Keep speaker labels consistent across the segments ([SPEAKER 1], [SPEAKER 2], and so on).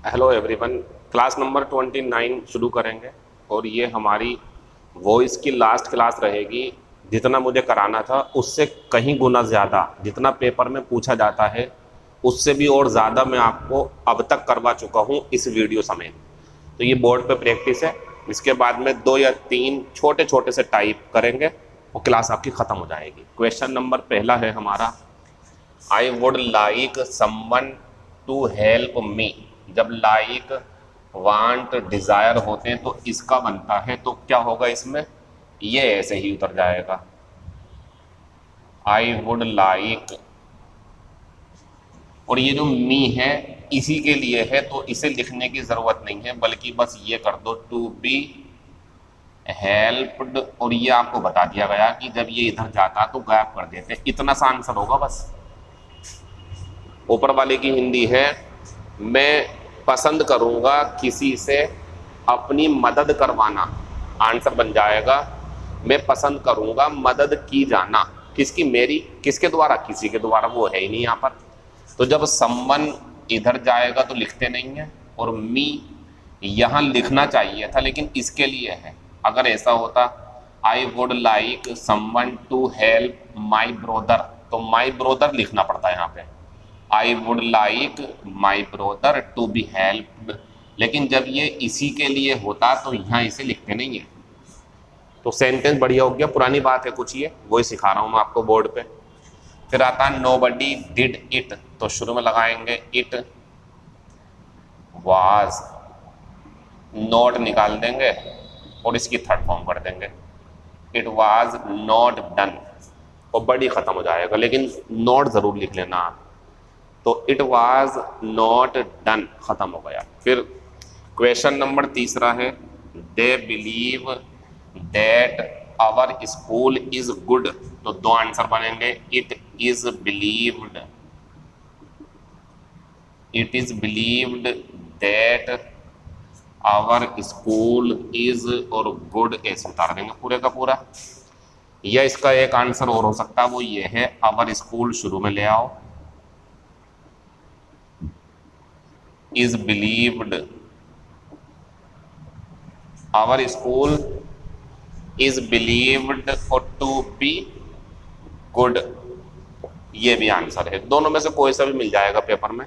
[SPEAKER 1] Hello everyone. Class number 29 शुरू करेंगे और ये हमारी वॉइस की लास्ट क्लास रहेगी। जितना मुझे कराना था उससे कहीं गुना ज़्यादा जितना पेपर में पूछा जाता है उससे भी और ज़्यादा मैं आपको अब तक करवा चुका हूँ इस वीडियो समेत। तो ये बोर्ड पे प्रैक्टिस है। इसके बाद में 2 या 3 छोटे छोटे से टाइप करेंगे और क्लास आपकी ख़त्म हो जाएगी। क्वेश्चन नंबर पहला है हमारा, I would like someone to help me. जब लाइक वांट डिजायर होते हैं तो इसका बनता है, तो क्या होगा इसमें, ये ऐसे ही उतर जाएगा, आई वुड लाइक। और ये जो मी है इसी के लिए है, तो इसे लिखने की जरूरत नहीं है, बल्कि बस ये कर दो टू बी हेल्प्ड। और ये आपको बता दिया गया कि जब ये इधर जाता तो गायब कर देते। इतना सा आंसर होगा बस। ऊपर वाले की हिंदी है, मैं पसंद करूंगा किसी से अपनी मदद करवाना। आंसर बन जाएगा, मैं पसंद करूंगा मदद की जाना। किसकी? मेरी। किसके द्वारा? किसी के द्वारा। वो है ही नहीं यहाँ पर। तो जब समवन इधर जाएगा तो लिखते नहीं है, और मी यहाँ लिखना चाहिए था लेकिन इसके लिए है। अगर ऐसा होता I would like someone to help my brother, तो माई ब्रोदर लिखना पड़ता है यहाँ पे। I would like my brother to be helped. लेकिन जब ये इसी के लिए होता तो यहाँ इसे लिखते नहीं है। तो सेंटेंस बढ़िया हो गया। पुरानी बात है कुछ, ये वही सिखा रहा हूँ मैं आपको बोर्ड पे। फिर आता है नोबडी डिड इट, तो शुरू में लगाएंगे इट वाज, नॉट निकाल देंगे और इसकी थर्ड फॉर्म कर देंगे, इट वाज नॉट डन, और बड़ी खत्म हो जाएगा। लेकिन नॉट जरूर लिख लेना आप। तो इट वाज नॉट डन, खत्म हो गया। फिर क्वेश्चन नंबर तीसरा है, they believe that our school is good, तो 2 आंसर बनेंगे, it is believed, it is believed that our school is, और गुड ऐसे उतार देंगे पूरे का पूरा। या इसका एक आंसर और हो सकता है, वो ये है, आवर स्कूल शुरू में ले आओ, is believed, our school is believed for to be good। ये भी आंसर है। दोनों में से कोई सा भी मिल जाएगा पेपर में।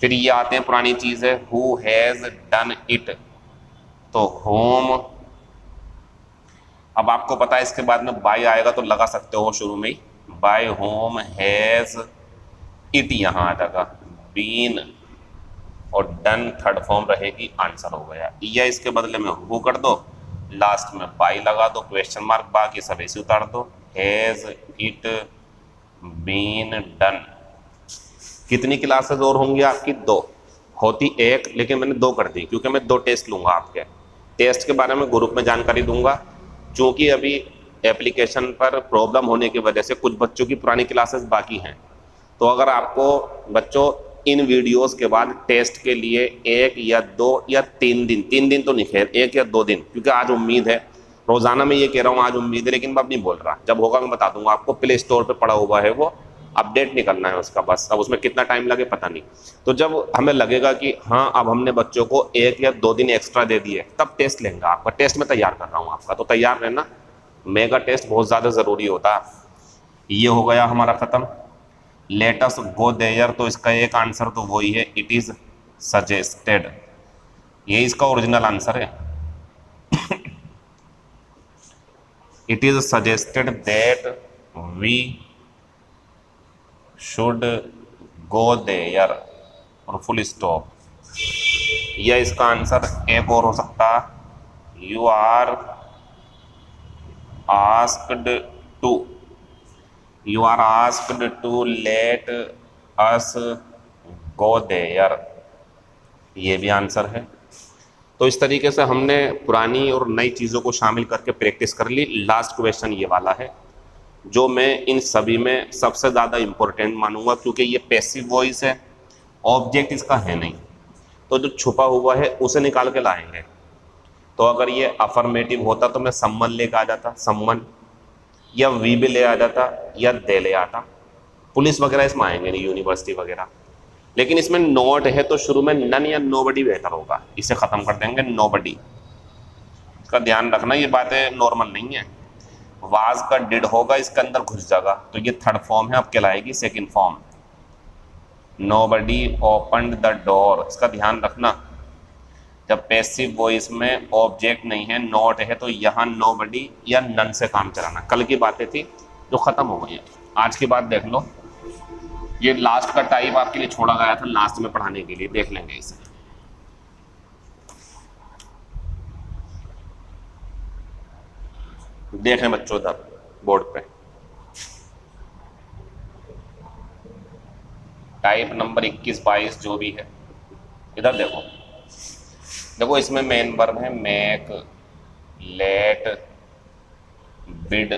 [SPEAKER 1] फिर ये आते हैं, पुरानी चीज है, who has done it, तो whom। अब आपको पता है इसके बाद में by आएगा तो लगा सकते हो शुरू में ही, by whom has it यहाँ आ जाएगा, been, और डन थर्ड फॉर्म रहेगी, आंसर हो गया। या इसके बदले में हु कर दो, लास्ट में बाई लगा दो, क्वेश्चन मार्क, बाकी सब ऐसे उतार दो, हैज इट बीन डन। कितनी क्लासेस और होंगी आपकी? 2 होती 1, लेकिन मैंने 2 कर दी क्योंकि मैं 2 टेस्ट लूंगा। आपके टेस्ट के बारे में ग्रुप में जानकारी दूंगा। चूंकि अभी एप्लीकेशन पर प्रॉब्लम होने की वजह से कुछ बच्चों की पुरानी क्लासेस बाकी हैं, तो अगर आपको बच्चों इन वीडियोस के बाद टेस्ट के लिए 1 या 2 या 3 दिन, 3 दिन तो नहीं, खैर 1 या 2 दिन, क्योंकि आज उम्मीद है, रोजाना मैं ये कह रहा हूँ आज उम्मीद है, लेकिन मैं अब नहीं बोल रहा। जब होगा मैं बता दूंगा आपको। प्ले स्टोर पे पड़ा हुआ है, वो अपडेट नहीं करना है उसका बस। अब उसमें कितना टाइम लगे पता नहीं। तो जब हमें लगेगा कि हाँ अब हमने बच्चों को 1 या 2 दिन एक्स्ट्रा दे दिए, तब टेस्ट लेंगे आपका। टेस्ट में तैयार कर रहा हूँ आपका, तो तैयार रहना। मेगा टेस्ट बहुत ज़्यादा ज़रूरी होता है। ये हो गया हमारा ख़त्म। लेट अस गो देयर, तो इसका एक आंसर तो वही है, इट इज सजेस्टेड। ये इसका ओरिजिनल आंसर है। It is suggested that we should go there, और फुल स्टॉप। यह इसका आंसर एक और हो सकता, you are asked to, you are asked to let us go there, ये भी आंसर है। तो इस तरीके से हमने पुरानी और नई चीज़ों को शामिल करके प्रैक्टिस कर ली। लास्ट क्वेश्चन ये वाला है, जो मैं इन सभी में सबसे ज़्यादा इम्पोर्टेंट मानूंगा, क्योंकि ये पैसिव वॉइस है, ऑब्जेक्ट इसका है नहीं, तो जो छुपा हुआ है उसे निकाल के लाएंगे। तो अगर ये अफर्मेटिव होता तो मैं सम्मन लेकर आ जाता, सम्मन, या वी भी ले आ जाता, या दे ले आता। पुलिस वगैरह इसमें आएंगे नहीं, यूनिवर्सिटी वगैरह। लेकिन इसमें नॉट है तो शुरू में नन या नोबडी बेहतर होगा, इसे खत्म कर देंगे नोबडी। इसका ध्यान रखना, ये बातें नॉर्मल नहीं है। वाज का डिड होगा, इसके अंदर घुस जाएगा, तो ये थर्ड फॉर्म है, अब कहलाएगी second form. Nobody opened the door, इसका ध्यान रखना, जब पैसिव वॉइस में ऑब्जेक्ट नहीं है, नॉट है, तो यहाँ नोबडी या नन से काम चलाना। कल की बातें थी जो खत्म हो गई है, आज की बात देख लो। ये लास्ट का टाइप आपके लिए छोड़ा गया था लास्ट में पढ़ाने के लिए, देख लेंगे इसे। देखें बच्चों इधर बोर्ड पे, टाइप नंबर 21 22 जो भी है, इधर देखो। देखो इसमें मेन वर्ब है मेक, लेट, बिड,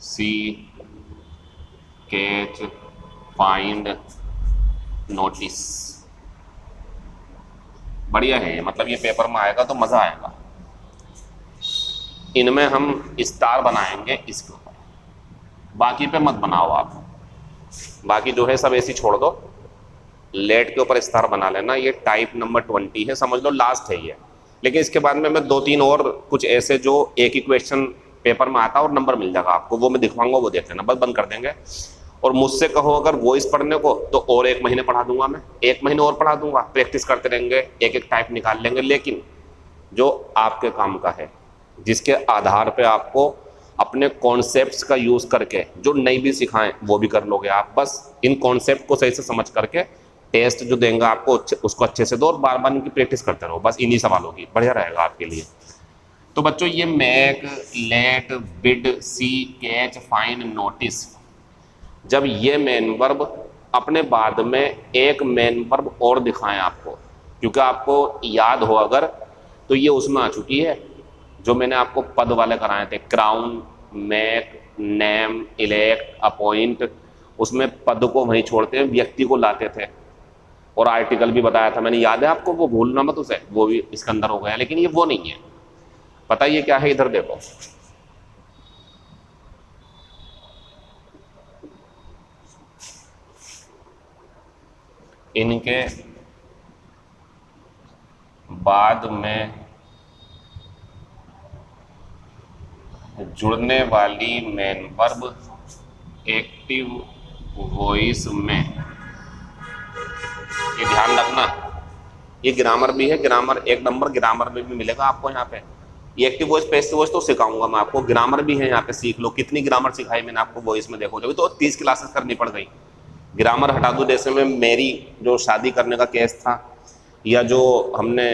[SPEAKER 1] सी, कैच, फाइंड, नोटिस। बढ़िया है ये, मतलब ये पेपर में आएगा तो मज़ा आएगा। इनमें हम स्टार बनाएंगे इसके ऊपर, बाकी पे मत बनाओ आप, बाकी जो है सब ऐसी छोड़ दो। लेट के ऊपर स्टार बना लेना, ये टाइप नंबर 20 है, समझ लो लास्ट है ये। लेकिन इसके बाद में मैं 2-3 और कुछ ऐसे जो एक ही क्वेश्चन पेपर में आता है और नंबर मिल जाएगा आपको, वो मैं दिखवाऊंगा, वो देख लेना, बस बंद कर देंगे। और मुझसे कहो अगर वॉइस पढ़ने को तो और 1 महीने पढ़ा दूंगा मैं, 1 महीने और पढ़ा दूंगा, प्रैक्टिस करते रहेंगे, एक एक टाइप निकाल लेंगे। लेकिन जो आपके काम का है, जिसके आधार पे आपको अपने कॉन्सेप्ट्स का यूज़ करके जो नहीं भी सिखाएं वो भी कर लोगे आप। बस इन कॉन्सेप्ट को सही से समझ करके टेस्ट जो देंगे आपको उसको अच्छे से दो और बार बार इनकी प्रैक्टिस करते रहो, बस इन्हीं सवालों की, बढ़िया रहेगा आपके लिए। तो बच्चों ये मेक, लेट, बिड, सी, कैच, फाइंड, नोटिस, जब ये मेन वर्ब अपने बाद में एक मेन वर्ब और दिखाएं आपको, क्योंकि आपको याद हो अगर तो ये उसमें आ चुकी है जो मैंने आपको पद वाले कराए थे, crown, make, name, elect, appoint, उसमें पद को वहीं छोड़ते हैं, व्यक्ति को लाते थे, और आर्टिकल भी बताया था मैंने, याद है आपको, वो भूलना मत उसे, वो भी इसके अंदर हो गया। लेकिन ये वो नहीं है, पता ये क्या है, इधर देखो, इनके बाद में जुड़ने वाली मेन वर्ब एक्टिव वॉइस में, ये ध्यान रखना, ये ग्रामर भी है, ग्रामर 1 नंबर ग्रामर में भी मिलेगा आपको यहाँ पे। ये एक्टिव वॉइस पैसिव वॉइस तो सिखाऊंगा मैं आपको, ग्रामर भी है यहाँ पे, सीख लो। कितनी ग्रामर सिखाई मैंने आपको वॉइस में, देखो जब तो 30 क्लासेस करनी पड़ गई। ग्रामर हटा दो, जैसे में मेरी जो शादी करने का केस था, या जो हमने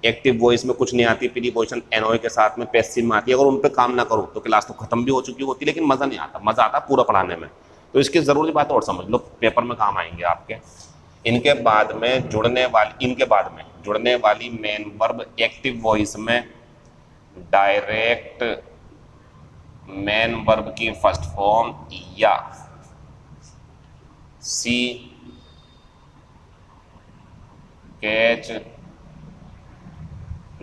[SPEAKER 1] एक्टिव वॉइस में कुछ नहीं आती, प्रीपोजिशन एनओए के साथ में पैसिव में आती है, अगर उन पे काम ना करूँ तो क्लास तो खत्म भी हो चुकी होती, लेकिन मज़ा नहीं आता, मज़ा आता पूरा पढ़ाने में। तो इसकी ज़रूरी बात और समझ लो, पेपर में काम आएंगे आपके। इनके बाद में जुड़ने वाली, इनके बाद में जुड़ने वाली मेन वर्ब एक्टिव वॉइस में डायरेक्ट मेन वर्ब की फर्स्ट फॉर्म या सी, कैच,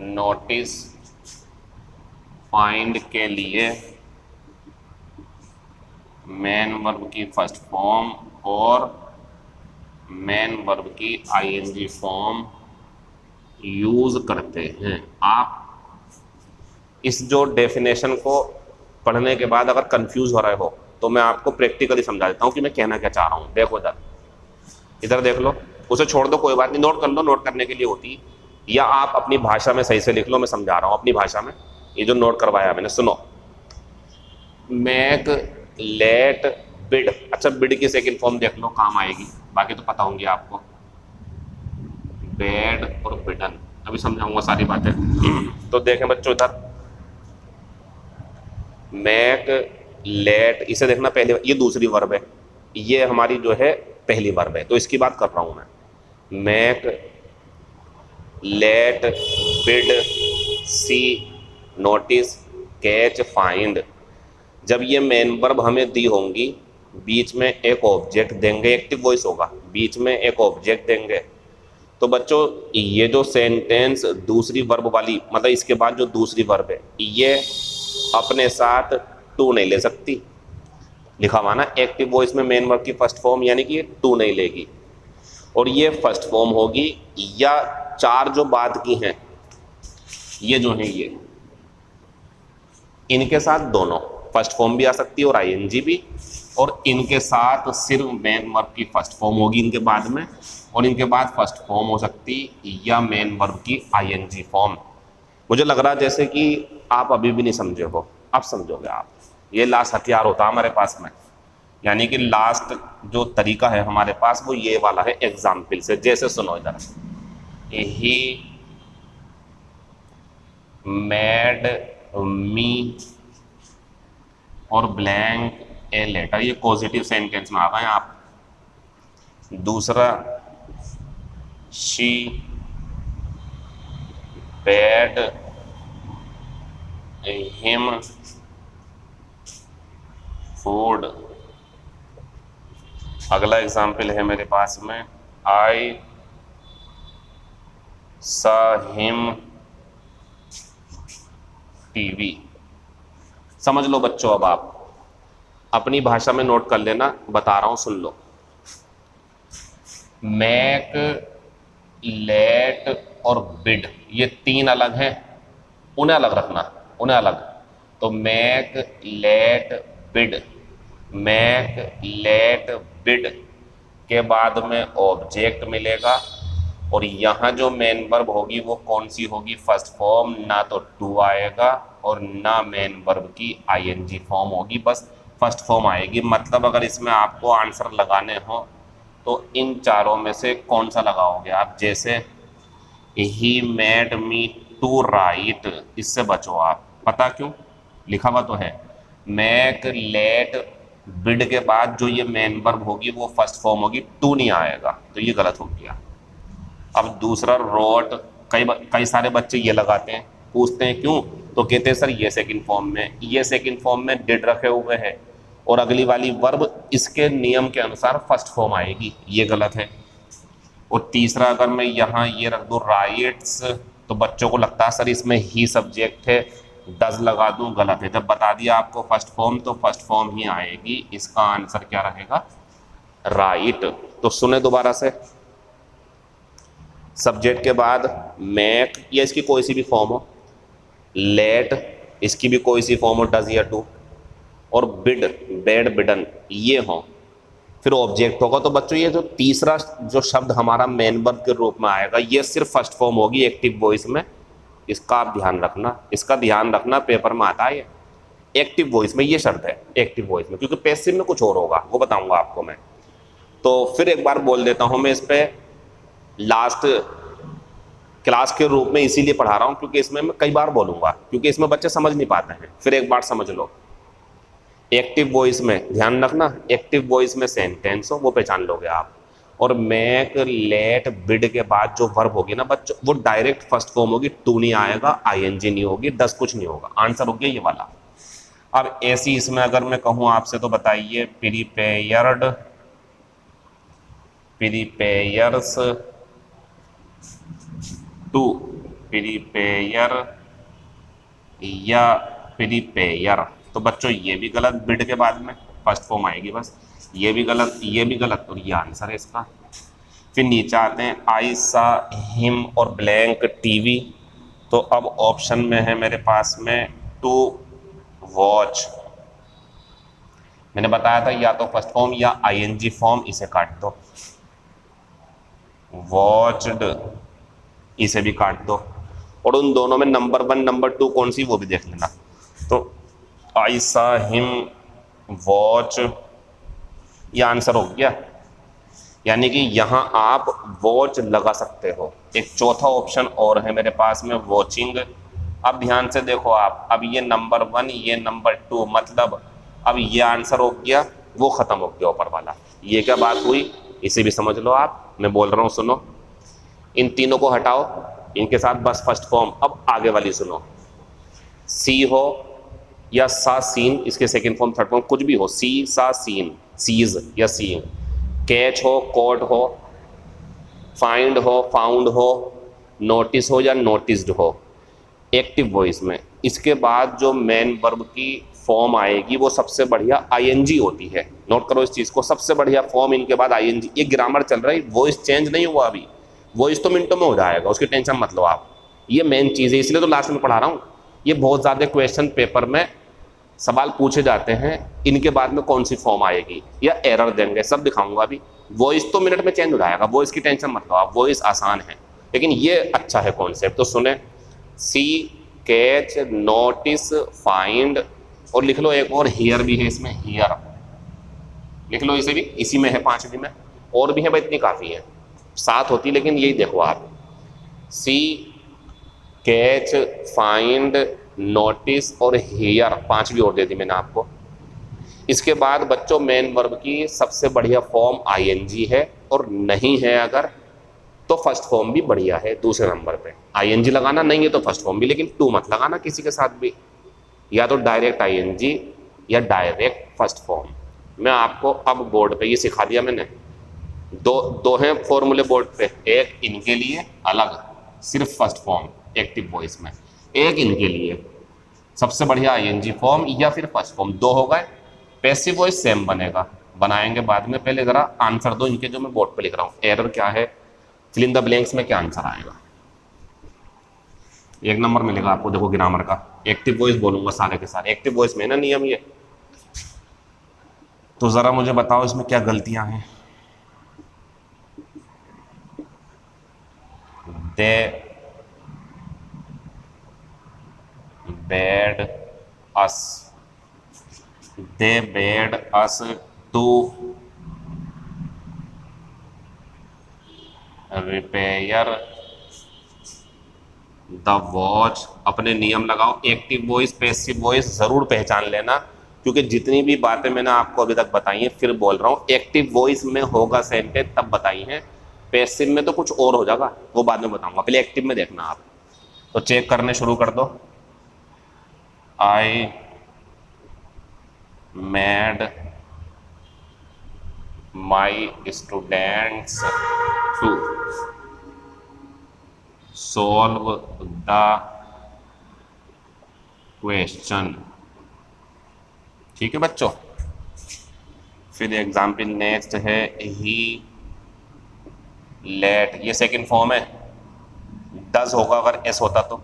[SPEAKER 1] नोटिस, फाइंड के लिए मेन वर्ब की फर्स्ट फॉर्म और मेन वर्ब की आईएनजी फॉर्म यूज करते हैं। आप इस जो डेफिनेशन को पढ़ने के बाद अगर कंफ्यूज हो रहे हो तो मैं आपको प्रैक्टिकली समझा देता हूँ कि मैं कहना क्या चाह रहा हूँ। देखो इधर, इधर देख लो, उसे छोड़ दो, कोई बात नहीं, नोट कर लो, नोट करने के लिए होती है, या आप अपनी भाषा में सही से लिख लो, मैं समझा रहा हूँ अपनी भाषा में। ये जो नोट करवाया मैंने, सुनो, मेक, लेट, बिड। अच्छा, बिड की सेकंड फॉर्म देख लो, काम आएगी, बाकी तो पता होंगी आपको, बेड और बिडन, अभी समझाऊंगा सारी बातें। तो देखें बच्चों इधर, मेक, लेट, इसे देखना पहले, ये दूसरी वर्ब है, ये हमारी जो है पहली वर्ब है, तो इसकी बात कर रहा हूं मैं। मेक, लेट, बिड, सी, नोटिस, कैच, फाइंड, जब ये मेन वर्ब हमें दी होंगी, बीच में एक ऑब्जेक्ट देंगे, एक्टिव वॉइस होगा, बीच में एक ऑब्जेक्ट देंगे, तो बच्चों ये जो सेंटेंस दूसरी वर्ब वाली, मतलब इसके बाद जो दूसरी वर्ब है, ये अपने साथ टू नहीं ले सकती, लिखा हुआ ना एक्टिव वॉइस में मेन वर्ब की फर्स्ट फॉर्म, यानी कि ये टू नहीं लेगी और ये फर्स्ट फॉर्म होगी, या चार जो बाद की हैं ये जो है ये इनके साथ दोनों फर्स्ट फॉर्म भी आ सकती है और आईएनजी भी, और इनके साथ सिर्फ मेन वर्ब की फर्स्ट फॉर्म होगी इनके बाद में, और इनके बाद फर्स्ट फॉर्म हो सकती या मेन वर्ब की आईएनजी फॉर्म। मुझे लग रहा है जैसे कि आप अभी भी नहीं समझे हो, अब समझोगे आप। ये लास्ट हथियार होता है हमारे पास में, यानी कि लास्ट जो तरीका है हमारे पास वो ये वाला है एग्जाम्पल से। जैसे सुनो इधर, ही मेड मी और ब्लैंक ए लेटर, ये पॉजिटिव सेंटेंस में आ गए आप। दूसरा, शी बेड हिम फूड। अगला एग्जाम्पल है मेरे पास में, आई सा हिम टीवी। समझ लो बच्चों, अब आप अपनी भाषा में नोट कर लेना, बता रहा हूं सुन लो। मैक, लेट और बिड, ये तीन अलग हैं, उन्हें अलग रखना, उन्हें अलग। तो make, let, bid, make, let, bid के बाद में ऑब्जेक्ट मिलेगा, और यहाँ जो मेन वर्ब होगी वो कौन सी होगी? फर्स्ट फॉर्म, ना तो टू आएगा और ना मेन वर्ब की आईएनजी फॉर्म होगी, बस फर्स्ट फॉर्म आएगी। मतलब अगर इसमें आपको आंसर लगाने हो तो इन चारों में से कौन सा लगाओगे आप? जैसे ही मेड मी टू राइट, इससे बचो आप। पता क्यों? लिखा हुआ तो है मैक, लेट, बिड के बाद जो ये मेन वर्ब होगी वो फर्स्ट फॉर्म होगी, टू नहीं आएगा, तो ये गलत हो गया। अब दूसरा रोट, कई सारे बच्चे ये लगाते हैं, पूछते हैं क्यों, तो कहते हैं सर ये सेकंड फॉर्म में, ये सेकंड फॉर्म में डिड रखे हुए हैं और अगली वाली वर्ब इसके नियम के अनुसार फर्स्ट फॉर्म आएगी, ये गलत है। और तीसरा, अगर मैं यहाँ ये रख दूँ राइट्स, तो बच्चों को लगता है सर इसमें ही सब्जेक्ट है, डज लगा दूँ, गलत है। जब बता दिया आपको फर्स्ट फॉर्म तो फर्स्ट फॉर्म ही आएगी, इसका आंसर क्या रहेगा? राइट। तो सुने दोबारा से, सब्जेक्ट के बाद मैक या इसकी कोई सी भी फॉर्म हो, लेट इसकी भी कोई सी फॉर्म हो, डज या टू, और बिड, बेड, बिडन ये हो, फिर ऑब्जेक्ट होगा। तो बच्चों ये जो तीसरा जो शब्द हमारा मेन वर्ब के रूप में आएगा ये सिर्फ फर्स्ट फॉर्म होगी एक्टिव वॉइस में, इसका आप ध्यान रखना, इसका ध्यान रखना, पेपर में आता है ये एक्टिव वॉइस में, ये शर्त है एक्टिव वॉइस में, क्योंकि पैसिव में कुछ और होगा वो बताऊंगा आपको मैं। तो फिर एक बार बोल देता हूं मैं, इस पे लास्ट क्लास के रूप में इसीलिए पढ़ा रहा हूं क्योंकि इसमें मैं कई बार बोलूंगा, क्योंकि इसमें बच्चे समझ नहीं पाते हैं। फिर एक बार समझ लो, एक्टिव वॉइस में ध्यान रखना, एक्टिव वॉइस में सेंटेंस हो वो पहचान लोगे आप, और मैक, लेट, बिड के बाद जो वर्ब होगी ना बच्चों वो डायरेक्ट फर्स्ट फॉर्म होगी, टू नहीं आएगा, आईएनजी नहीं होगी, डस कुछ नहीं होगा। आंसर हो गया ये वाला। अब ऐसी इसमें अगर मैं कहूं आपसे तो बताइए, प्रीपेयर्ड, प्रीपेयर्स टू, प्रीपेयर या प्रीपेयर, तो बच्चों ये भी गलत, बिड के बाद में फर्स्ट फॉर्म आएगी बस, ये भी गलत, ये भी गलत, और ये आंसर है इसका। फिर नीचे आते हैं, आई सा हिम और ब्लैंक टीवी, तो अब ऑप्शन में है मेरे पास में टू वॉच। मैंने बताया था या तो फर्स्ट फॉर्म या आईएनजी फॉर्म, इसे काट दो, वॉच्ड इसे भी काट दो, और उन दोनों में नंबर 1 नंबर 2 कौन सी वो भी देख लेना। तो आई सा हिम वॉच, ये आंसर हो गया, यानी कि यहाँ आप वॉच लगा सकते हो। एक चौथा ऑप्शन और है मेरे पास में, वॉचिंग। अब ध्यान से देखो आप, अब ये नंबर 1 ये नंबर 2, मतलब अब ये आंसर हो गया, वो खत्म हो गया ऊपर वाला। ये क्या बात हुई, इसे भी समझ लो आप, मैं बोल रहा हूँ सुनो। इन तीनों को हटाओ, इनके साथ बस फर्स्ट फॉर्म। अब आगे वाली सुनो, सी हो या सा सीन, इसके सेकंड फॉर्म थर्ड फॉर्म कुछ भी हो, सी सा सीन, सीज या सीइंग, कैच हो, कॉट हो, फाइंड हो, फाउंड हो, नोटिस हो या नोटिस्ड हो, एक्टिव वॉइस में। इसके बाद जो मेन वर्ब की फॉर्म आएगी वो सबसे बढ़िया आईएनजी होती है। नोट करो इस चीज को, सबसे बढ़िया फॉर्म इनके बाद आईएनजी। ये ग्रामर चल रहा है, वॉइस चेंज नहीं हुआ अभी, वॉइस तो मिनटों में हो जाएगा, उसकी टेंशन मत लो आप। ये मेन चीज है, इसलिए तो लास्ट में पढ़ा रहा हूँ। ये बहुत ज्यादा क्वेश्चन पेपर में सवाल पूछे जाते हैं, इनके बाद में कौन सी फॉर्म आएगी या एरर देंगे, सब दिखाऊंगा अभी। वॉइस तो मिनट में चेंज हो जाएगा, वॉइस की टेंशन मत लो आप, वॉइस आसान है, लेकिन ये अच्छा है कॉन्सेप्ट। तो सुने, सी, कैच, नोटिस, फाइंड, और लिख लो एक और हियर भी है इसमें, हियर लिख लो, इसे भी इसी में है, 5वीं में। और भी है भाई, इतनी काफ़ी है, 7 होती, लेकिन यही देखो आप, सी, कैच, फाइंड, नोटिस और हियर, 5वीं और दे दी मैंने आपको। इसके बाद बच्चों मेन वर्ब की सबसे बढ़िया फॉर्म आईएनजी है, और नहीं है अगर तो फर्स्ट फॉर्म भी बढ़िया है दूसरे नंबर पे। आईएनजी लगाना नहीं है तो फर्स्ट फॉर्म भी, लेकिन टू मत लगाना किसी के साथ भी, या तो डायरेक्ट आईएनजी या डायरेक्ट फर्स्ट फॉर्म। मैं आपको अब बोर्ड पे ये सिखा दिया मैंने, दो हैं फॉर्मूले बोर्ड पे, एक इनके लिए अलग सिर्फ फर्स्ट फॉर्म एक्टिव वॉइस में, एक इनके लिए सबसे बढ़िया आईएनजी फॉर्म या फिर फर्स्ट फॉर्म, 2 हो गए। पैसिव वॉइस सेम बनेगा, बनाएंगे बाद में, पहले जरा आंसर दो इनके जो मैं बोर्ड पे लिख रहा हूँ। एरर क्या है, फिल इन द ब्लैंक्स में क्या आंसर आएगा। 1 नंबर मिलेगा आपको, देखो ग्रामर का। एक्टिव वॉइस बोलूंगा सारे के सारे, एक्टिव वॉइस में ना नियम ये। तो जरा मुझे बताओ इसमें क्या गलतियां हैं। They bade us, they bade us to repair the watch. अपने नियम लगाओ। एक्टिव वॉइस पैसिव वॉइस जरूर पहचान लेना, क्योंकि जितनी भी बातें मैंने आपको अभी तक बताई हैं, फिर बोल रहा हूँ, एक्टिव वॉइस में होगा सेंटेंस तब बताई हैं, पैसिव में तो कुछ और हो जाएगा, वो बाद में बताऊंगा, पहले एक्टिव में देखना आप। तो चेक करने शुरू कर दो। I made my students to solve the question. ठीक है बच्चों। फिर एग्जाम्पल नेक्स्ट है, ही लेट, ये सेकंड फॉर्म है, डज होगा अगर एस होता तो,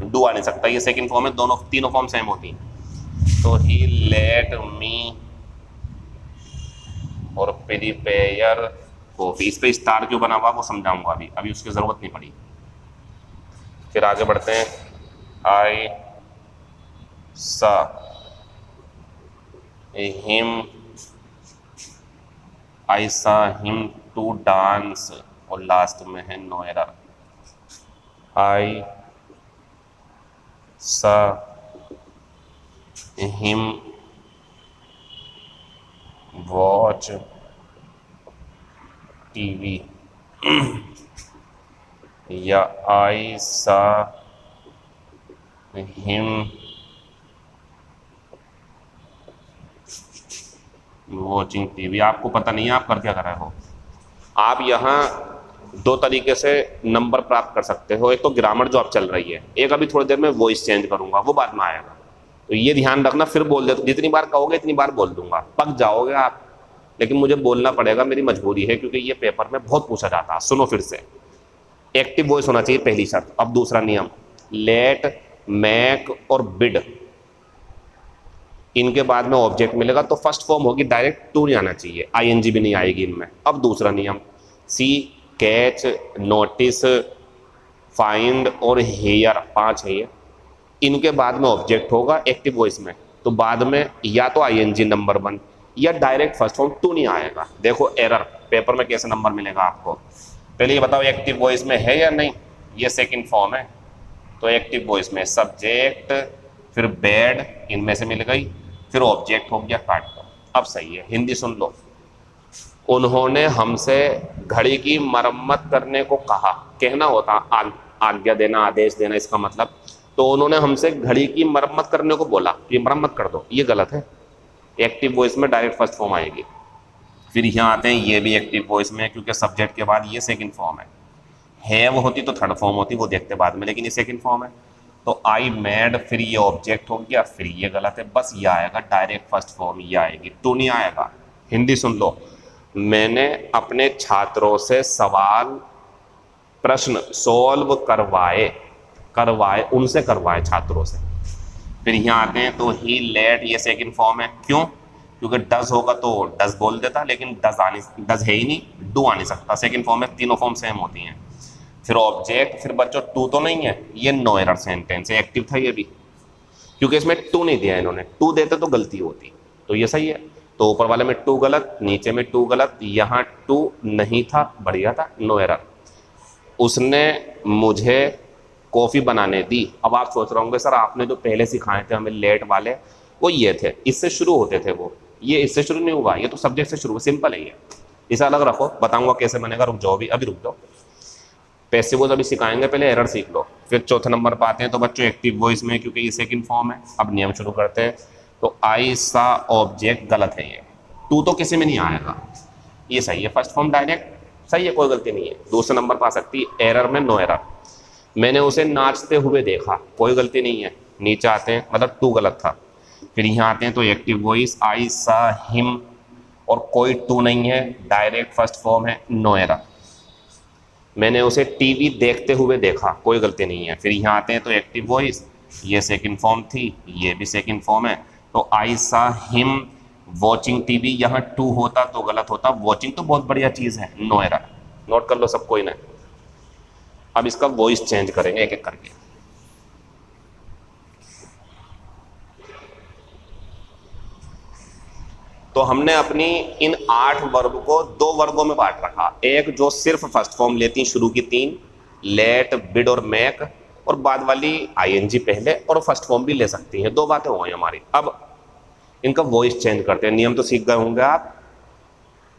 [SPEAKER 1] डू आ नहीं सकता, ये सेकंड फॉर्म है, दोनों तीनों फॉर्म सेम होती हैं। तो ही लेट मी और प्रिपेयर कॉफी, इस पे स्टार क्यों बना हुआ वो समझाऊंगा अभी, अभी उसकी जरूरत नहीं पड़ी। फिर आगे बढ़ते हैं, आई saw him, I saw him to dance, और लास्ट में है नो एरर। आई सा हिम वॉच टीवी, या आई सा हिम वॉचिंग टीवी। आपको पता नहीं है आप कर क्या कर रहे हो। आप यहाँ 2 तरीके से नंबर प्राप्त कर सकते हो, एक तो ग्रामर जो आप चल रही है, एक अभी थोड़ी देर में वॉइस चेंज करूंगा, वो बाद में आएगा। तो ये ध्यान रखना, फिर बोल दे, जितनी बार कहोगे इतनी बार बोल दूंगा, पक जाओगे आप, लेकिन मुझे बोलना पड़ेगा, मेरी मजबूरी है, क्योंकि ये पेपर में बहुत पूछा जाता है। सुनो फिर से, एक्टिव वॉइस होना चाहिए पहली शर्त। अब दूसरा नियम, लेट, मैक और बिड, इनके बाद में ऑब्जेक्ट मिलेगा तो फर्स्ट फॉर्म होगी, डायरेक्ट टू नहीं आना चाहिए, आईएनजी भी नहीं आएगी इनमें। अब दूसरा नियम, सी, कैच, नोटिस, फाइंड और हेयर, 5 है ये, इनके बाद में ऑब्जेक्ट होगा एक्टिव वॉइस में, तो बाद में या तो आईएनजी नंबर 1 या डायरेक्ट फर्स्ट फॉर्म, टू नहीं आएगा। देखो एरर पेपर में कैसे नंबर मिलेगा आपको, पहले ये बताओ एक्टिव वॉइस में है या नहीं। ये सेकंड फॉर्म है, तो एक्टिव वॉइस में सब्जेक्ट, फिर बेड, इनमें से मिल गई, फिर ऑब्जेक्ट हो गया, काट दो। अब सही है, हिंदी सुन लो। उन्होंने हमसे घड़ी की मरम्मत करने को कहा, कहना होता आज्ञा देना, आदेश देना, इसका मतलब। तो उन्होंने हमसे घड़ी की मरम्मत करने को बोला, ये मरम्मत कर दो, ये गलत है। एक्टिव वॉइस में डायरेक्ट फर्स्ट फॉर्म आएगी। फिर यहाँ आते हैं, ये भी एक्टिव वॉइस में है, क्योंकि सब्जेक्ट के बाद ये सेकंड फॉर्म है वो होती तो थर्ड फॉर्म होती, वो देखते बाद में, लेकिन ये सेकंड फॉर्म है। तो आई मैड, फिर ये ऑब्जेक्ट हो गया, फिर ये गलत है, बस ये आएगा डायरेक्ट फर्स्ट फॉर्म, ये आएगी, टू नहीं आएगा। हिंदी सुन लो, मैंने अपने छात्रों से सवाल प्रश्न सॉल्व करवाए उनसे करवाए छात्रों से। फिर यहाँ आते हैं तो ही लेट, ये सेकंड फॉर्म है, क्यों? क्योंकि डज होगा तो डज बोल देता, लेकिन डज है ही नहीं, डू आ नहीं सकता, सेकंड फॉर्म है, तीनों फॉर्म सेम होती हैं। फिर ऑब्जेक्ट, फिर बच्चों टू तो नहीं है, ये नो एरर सेंटेंस है, एक्टिव था ये भी, क्योंकि इसमें टू नहीं दिया इन्होंने, टू देते तो गलती होती, तो ये सही है। तो ऊपर वाले में टू गलत, नीचे में टू गलत, यहाँ टू नहीं था, बढ़िया था, नो एरर। उसने मुझे कॉफ़ी बनाने दी। अब आप सोच रहे होंगे सर आपने जो पहले सिखाए थे हमें लेट वाले, वो ये थे, इससे शुरू होते थे वो, ये इससे शुरू नहीं हुआ, ये तो सब्जेक्ट से शुरू हुआ, सिंपल है ये, इसे अलग रखो, बताऊंगा कैसे बनेगा, रुक जाओ अभी रुक जाओ, पैसिव वॉइस अभी सिखाएंगे, पहले एरर सीख लो। फिर चौथे नंबर पर आते हैं तो बच्चों एक्टिव वॉइस में, क्योंकि ये सेकंड फॉर्म है। अब नियम शुरू करते हैं। तो आई सा ऑब्जेक्ट गलत है, ये टू तो किसी में नहीं आएगा, ये सही है, फर्स्ट फॉर्म डायरेक्ट सही है, कोई गलती नहीं है। दूसरे नंबर पर आ सकती है एरर में, नो एरर। मैंने उसे नाचते हुए देखा, कोई गलती नहीं है। नीचे आते हैं, मतलब टू गलत था। फिर यहाँ आते हैं तो एक्टिव वॉइस आई सा हिम, और कोई टू नहीं है, डायरेक्ट फर्स्ट फॉर्म है, नो एरर। मैंने उसे टीवी देखते हुए देखा, कोई गलती नहीं है। फिर यहाँ आते हैं तो एक्टिव वॉइस, ये सेकंड फॉर्म थी, ये भी सेकंड फॉर्म है, तो आई सा हिम वॉचिंग टीवी, यहाँ टू होता तो गलत होता, वॉचिंग तो बहुत बढ़िया चीज़ है, नो एरर। नोट कर लो सब, कोई नहीं। अब इसका वॉइस चेंज करेंगे एक एक करके। तो हमने अपनी इन 8 वर्ब को 2 वर्गों में बांट रखा, एक जो सिर्फ फर्स्ट फॉर्म लेती शुरू की 3, लेट, बिड और मेक, और बाद वाली आईएनजी पहले और फर्स्ट फॉर्म भी ले सकती हैं। 2 बातें हो गई हमारी। अब इनका वॉइस चेंज करते हैं। नियम तो सीख गए होंगे आप,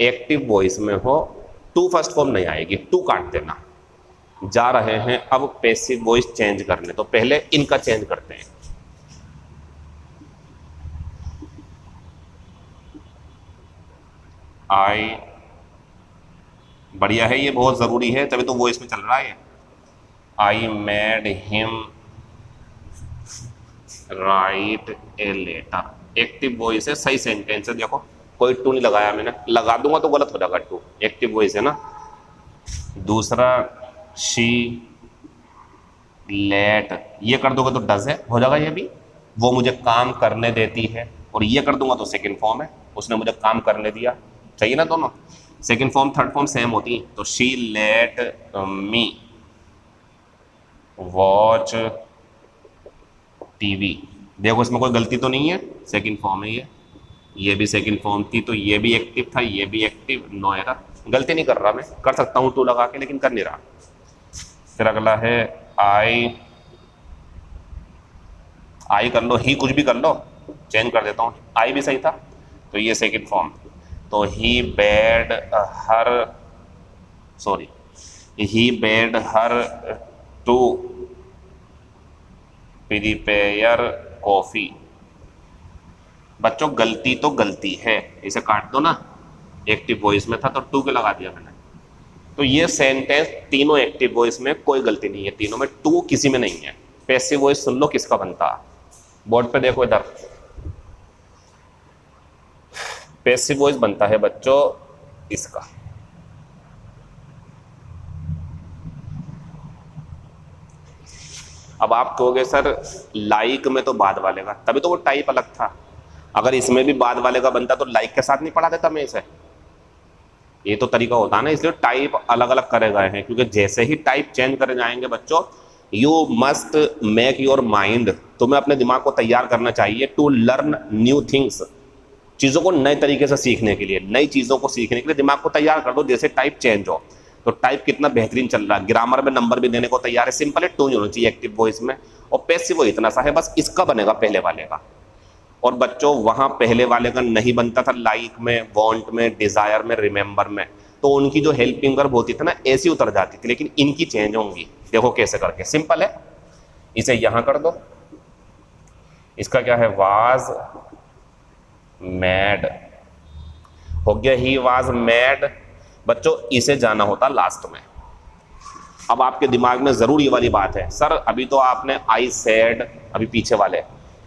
[SPEAKER 1] एक्टिव वॉइस में हो टू फर्स्ट फॉर्म नहीं आएगी, टू काट देना। जा रहे हैं अब पैसिव वॉइस चेंज करने, तो पहले इनका चेंज करते हैं। आई, बढ़िया है, ये बहुत ज़रूरी है, तभी तो वॉइस में चल रहा है। I made him write a letter, active voice है, सही सेंटेंस है। देखो कोई टू नहीं लगाया मैंने, लगा दूंगा तो गलत हो जाएगा टू, एक्टिव वॉइस है ना। दूसरा शी लेट, ये कर दोगे तो डज है, हो जाएगा ये भी। वो मुझे काम करने देती है, और ये कर दूंगा तो सेकंड फॉर्म है, उसने मुझे काम करने दिया, चाहिए ना दोनों। Second form third form same होती है, तो she let me watch TV. देखो इसमें कोई गलती तो नहीं है, सेकंड फॉर्म है ये भी सेकंड फॉर्म थी, तो ये भी एक्टिव था, ये भी एक्टिव, नो एरर। गलती नहीं कर रहा मैं, कर सकता हूँ टू लगा के, लेकिन कर नहीं रहा। फिर अगला है आई कर लो, ही कुछ भी कर लो, चेंज कर देता हूँ, आई भी सही था, तो ये सेकंड फॉर्म। तो he bade her to prepare coffee. बच्चों गलती तो गलती है, इसे काट दो ना, एक्टिव वॉइस में था तो टू के लगा दिया मैंने। तो ये सेंटेंस तीनों एक्टिव वॉइस में, कोई गलती नहीं है, तीनों में टू किसी में नहीं है। पैसिव वॉइस सुन लो किसका बनता, बोर्ड पे देखो इधर, पैसिव वॉइस बनता है बच्चों इसका। अब आप कहोगे सर लाइक में तो बाद वाले का, तभी तो वो टाइप अलग था, अगर इसमें भी बाद वाले का बनता तो लाइक के साथ नहीं पढ़ा देता मैं इसे। ये तो तरीका होता है ना, इसलिए टाइप अलग अलग करे गए हैं, क्योंकि जैसे ही टाइप चेंज करे जाएंगे बच्चों, you must make your mind, तुम्हें अपने दिमाग को तैयार करना चाहिए टू लर्न न्यू थिंग्स, चीज़ों को नए तरीके से सीखने के लिए, नई चीज़ों को सीखने के लिए दिमाग को तैयार कर दो। जैसे टाइप चेंज हो, तो टाइप कितना बेहतरीन चल रहा है, ग्रामर में नंबर भी देने को तैयार है, सिंपल है, टू नहीं होना चाहिए एक्टिव वॉइस में। और पैसिव वो इतना सा है, बस इसका बनेगा पहले वाले का। और बच्चों वहाँ पहले वाले का नहीं बनता था, लाइक में, वांट में, डिज़ायर में, रिमेंबर में, तो उनकी जो हेल्पिंग वर्ब होती थी ना ऐसी उतर जाती थी, लेकिन इनकी चेंज होंगी। देखो कैसे करके, सिंपल है, इसे यहां कर दो, इसका क्या है, वाज मैड हो गया, ही वाज मैड। बच्चों इसे जाना होता लास्ट में, अब आपके दिमाग में जरूर ये वाली बात है, सर अभी तो आपने आई सेड, अभी पीछे वाले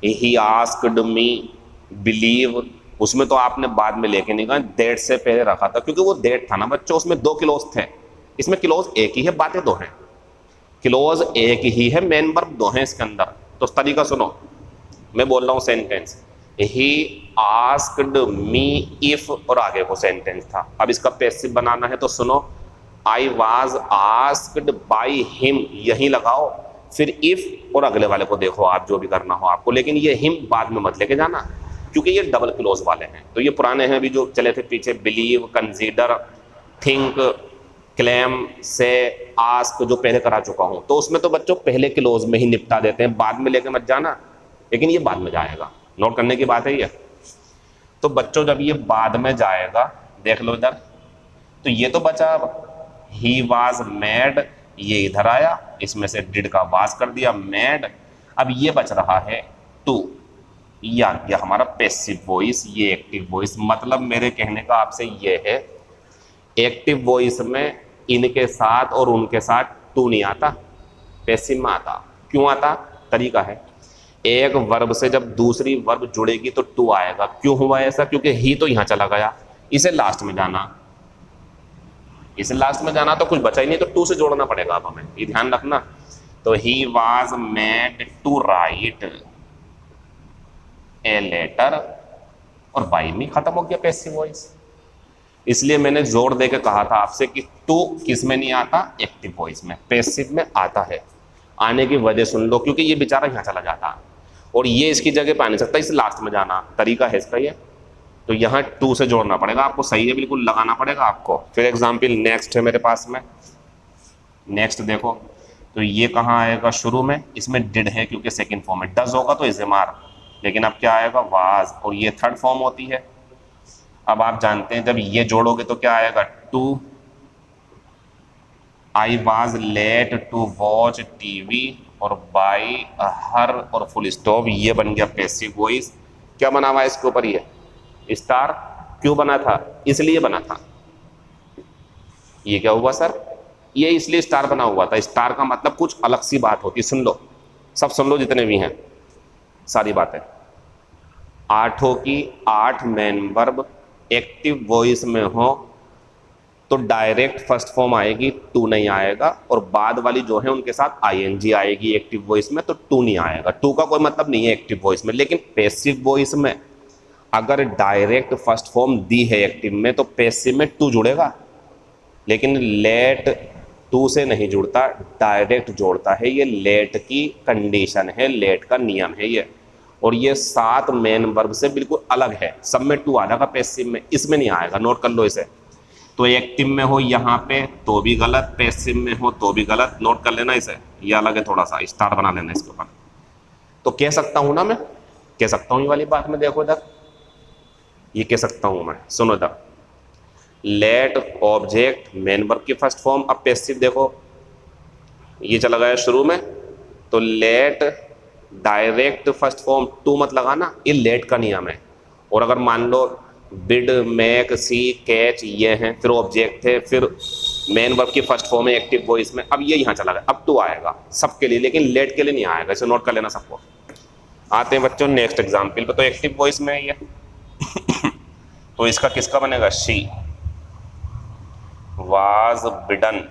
[SPEAKER 1] ही आस्क्ड मी, बिलीव, उसमें तो आपने बाद में लेके नहीं गए, दैट से पहले रखा था, क्योंकि वो दैट था ना बच्चों, उसमें 2 क्लोज थे, इसमें क्लोज एक ही है, बातें 2 हैं, क्लोज एक ही है, मेन वर्ब 2 हैं इसके अंदर। तो तरीका सुनो, मैं बोल रहा हूं sentence, he asked me if, और आगे को सेंटेंस था। अब इसका पैसिव बनाना है तो सुनो, I was asked by him, यही लगाओ, फिर इफ और अगले वाले को देखो आप, जो भी करना हो आपको, लेकिन ये हिम बाद में मत लेके जाना, क्योंकि ये डबल क्लोज वाले हैं। तो ये पुराने हैं अभी जो चले थे पीछे, बिलीव, कंसीडर, थिंक, क्लेम, से, आस्क, जो पहले करा चुका हूं, तो उसमें तो बच्चों पहले क्लोज में ही निपटा देते हैं, बाद में लेके मत जाना, लेकिन ये बाद में जाएगा, नोट करने की बात है ये। तो बच्चों जब ये बाद में जाएगा, देख लो इधर, तो ये तो बचा ही वाज मैड, ये इधर आया, इसमें से डिड का वाज कर दिया, मैड। अब ये बच रहा है टू, या हमारा पैसिव वॉइस, ये एक्टिव वॉइस। मतलब मेरे कहने का आपसे ये है, एक्टिव वॉइस में इनके साथ और उनके साथ टू नहीं आता, पैसिव में आता। क्यों आता? तरीका है, एक वर्ब से जब दूसरी वर्ब जुड़ेगी तो टू आएगा। क्यों हुआ ऐसा? क्योंकि ही तो यहां चला गया, इसे लास्ट में जाना, इसे लास्ट में जाना, तो कुछ बचा ही नहीं, तो टू से जोड़ना पड़ेगा अब हमें, ये ध्यान रखना। तो he was made to write a letter, और बाई में खत्म हो गया पैसिव वॉइस। इसलिए मैंने जोर देकर कहा था आपसे कि टू किस में नहीं आता, एक्टिव वॉइस में, पैसिव में आता है। आने की वजह सुन लो, क्योंकि ये बेचारा यहां चला जाता और ये इसकी जगह पे आ नहीं सकता, इसे लास्ट में जाना, तरीका है इसका ये। तो यहाँ टू से जोड़ना पड़ेगा आपको, सही है, बिल्कुल लगाना पड़ेगा आपको। फिर एग्जाम्पल नेक्स्ट है मेरे पास में, नेक्स्ट देखो, तो ये कहाँ आएगा? शुरू में, इसमें डिड है क्योंकि सेकंड फॉर्म है, डज होगा तो इज मार, लेकिन अब क्या आएगा? वाज, और ये थर्ड फॉर्म होती है। अब आप जानते हैं जब ये जोड़ोगे तो क्या आएगा? To, I was let to watch TV, और बाई हर और फुल स्टॉप, ये बन गया पैसिव वॉइस। क्या बना हुआ है इसके ऊपर? ये स्टार। क्यों बना था? इसलिए बना था। ये क्या हुआ सर? ये इसलिए स्टार बना हुआ था, स्टार का मतलब कुछ अलग सी बात होती है। सुन लो, सब सुन लो, जितने भी हैं सारी बातें। 8 की 8 मेन वर्ब एक्टिव वॉइस में हो तो डायरेक्ट फर्स्ट फॉर्म आएगी, टू नहीं आएगा, और बाद वाली जो है उनके साथ आईएनजी आएगी एक्टिव वॉइस में, तो टू नहीं आएगा। टू का कोई मतलब नहीं है एक्टिव वॉइस में। लेकिन पैसिव वॉइस में अगर डायरेक्ट फर्स्ट फॉर्म दी है एक्टिव में, तो पैसिव में टू जुड़ेगा, लेकिन लेट टू से नहीं जुड़ता, डायरेक्ट जोड़ता है। ये लेट की कंडीशन है, लेट का नियम है ये, और ये 7 मेन वर्ब से बिल्कुल अलग है। सब में टू आ जाएगा, पैसिव में इसमें नहीं आएगा, नोट कर लो इसे। तो एक्टिव में हो यहाँ पे तो भी गलत, पैसिव में हो तो भी गलत, नोट कर लेना इसे, ये अलग है, थोड़ा सा स्टार बना लेना इसके ऊपर। तो कह सकता हूं ना, मैं कह सकता हूं ये वाली बात में, देखो इधर, ये कह सकता हूं मैं, सुनो इधर, लेट ऑब्जेक्ट मेन वर्ब की फर्स्ट फॉर्म। अब पैसिव देखो, ये चला गया शुरू में, तो let direct first form to मत लगाना, ये लेट का नियम है। और अगर मान लो बिड, मेक, सी, कैच ये हैं, फिर ऑब्जेक्ट है, फिर मेन वर्ब की फर्स्ट फॉर्म है एक्टिव वॉइस में, अब ये यहाँ चला गया, अब टू आएगा सबके लिए, लेकिन लेट के लिए नहीं आएगा, इसे नोट कर लेना सबको। आते हैं बच्चों नेक्स्ट एग्जाम्पल पे। तो एक्टिव वॉइस में है ये तो इसका किसका बनेगा? She was bidden,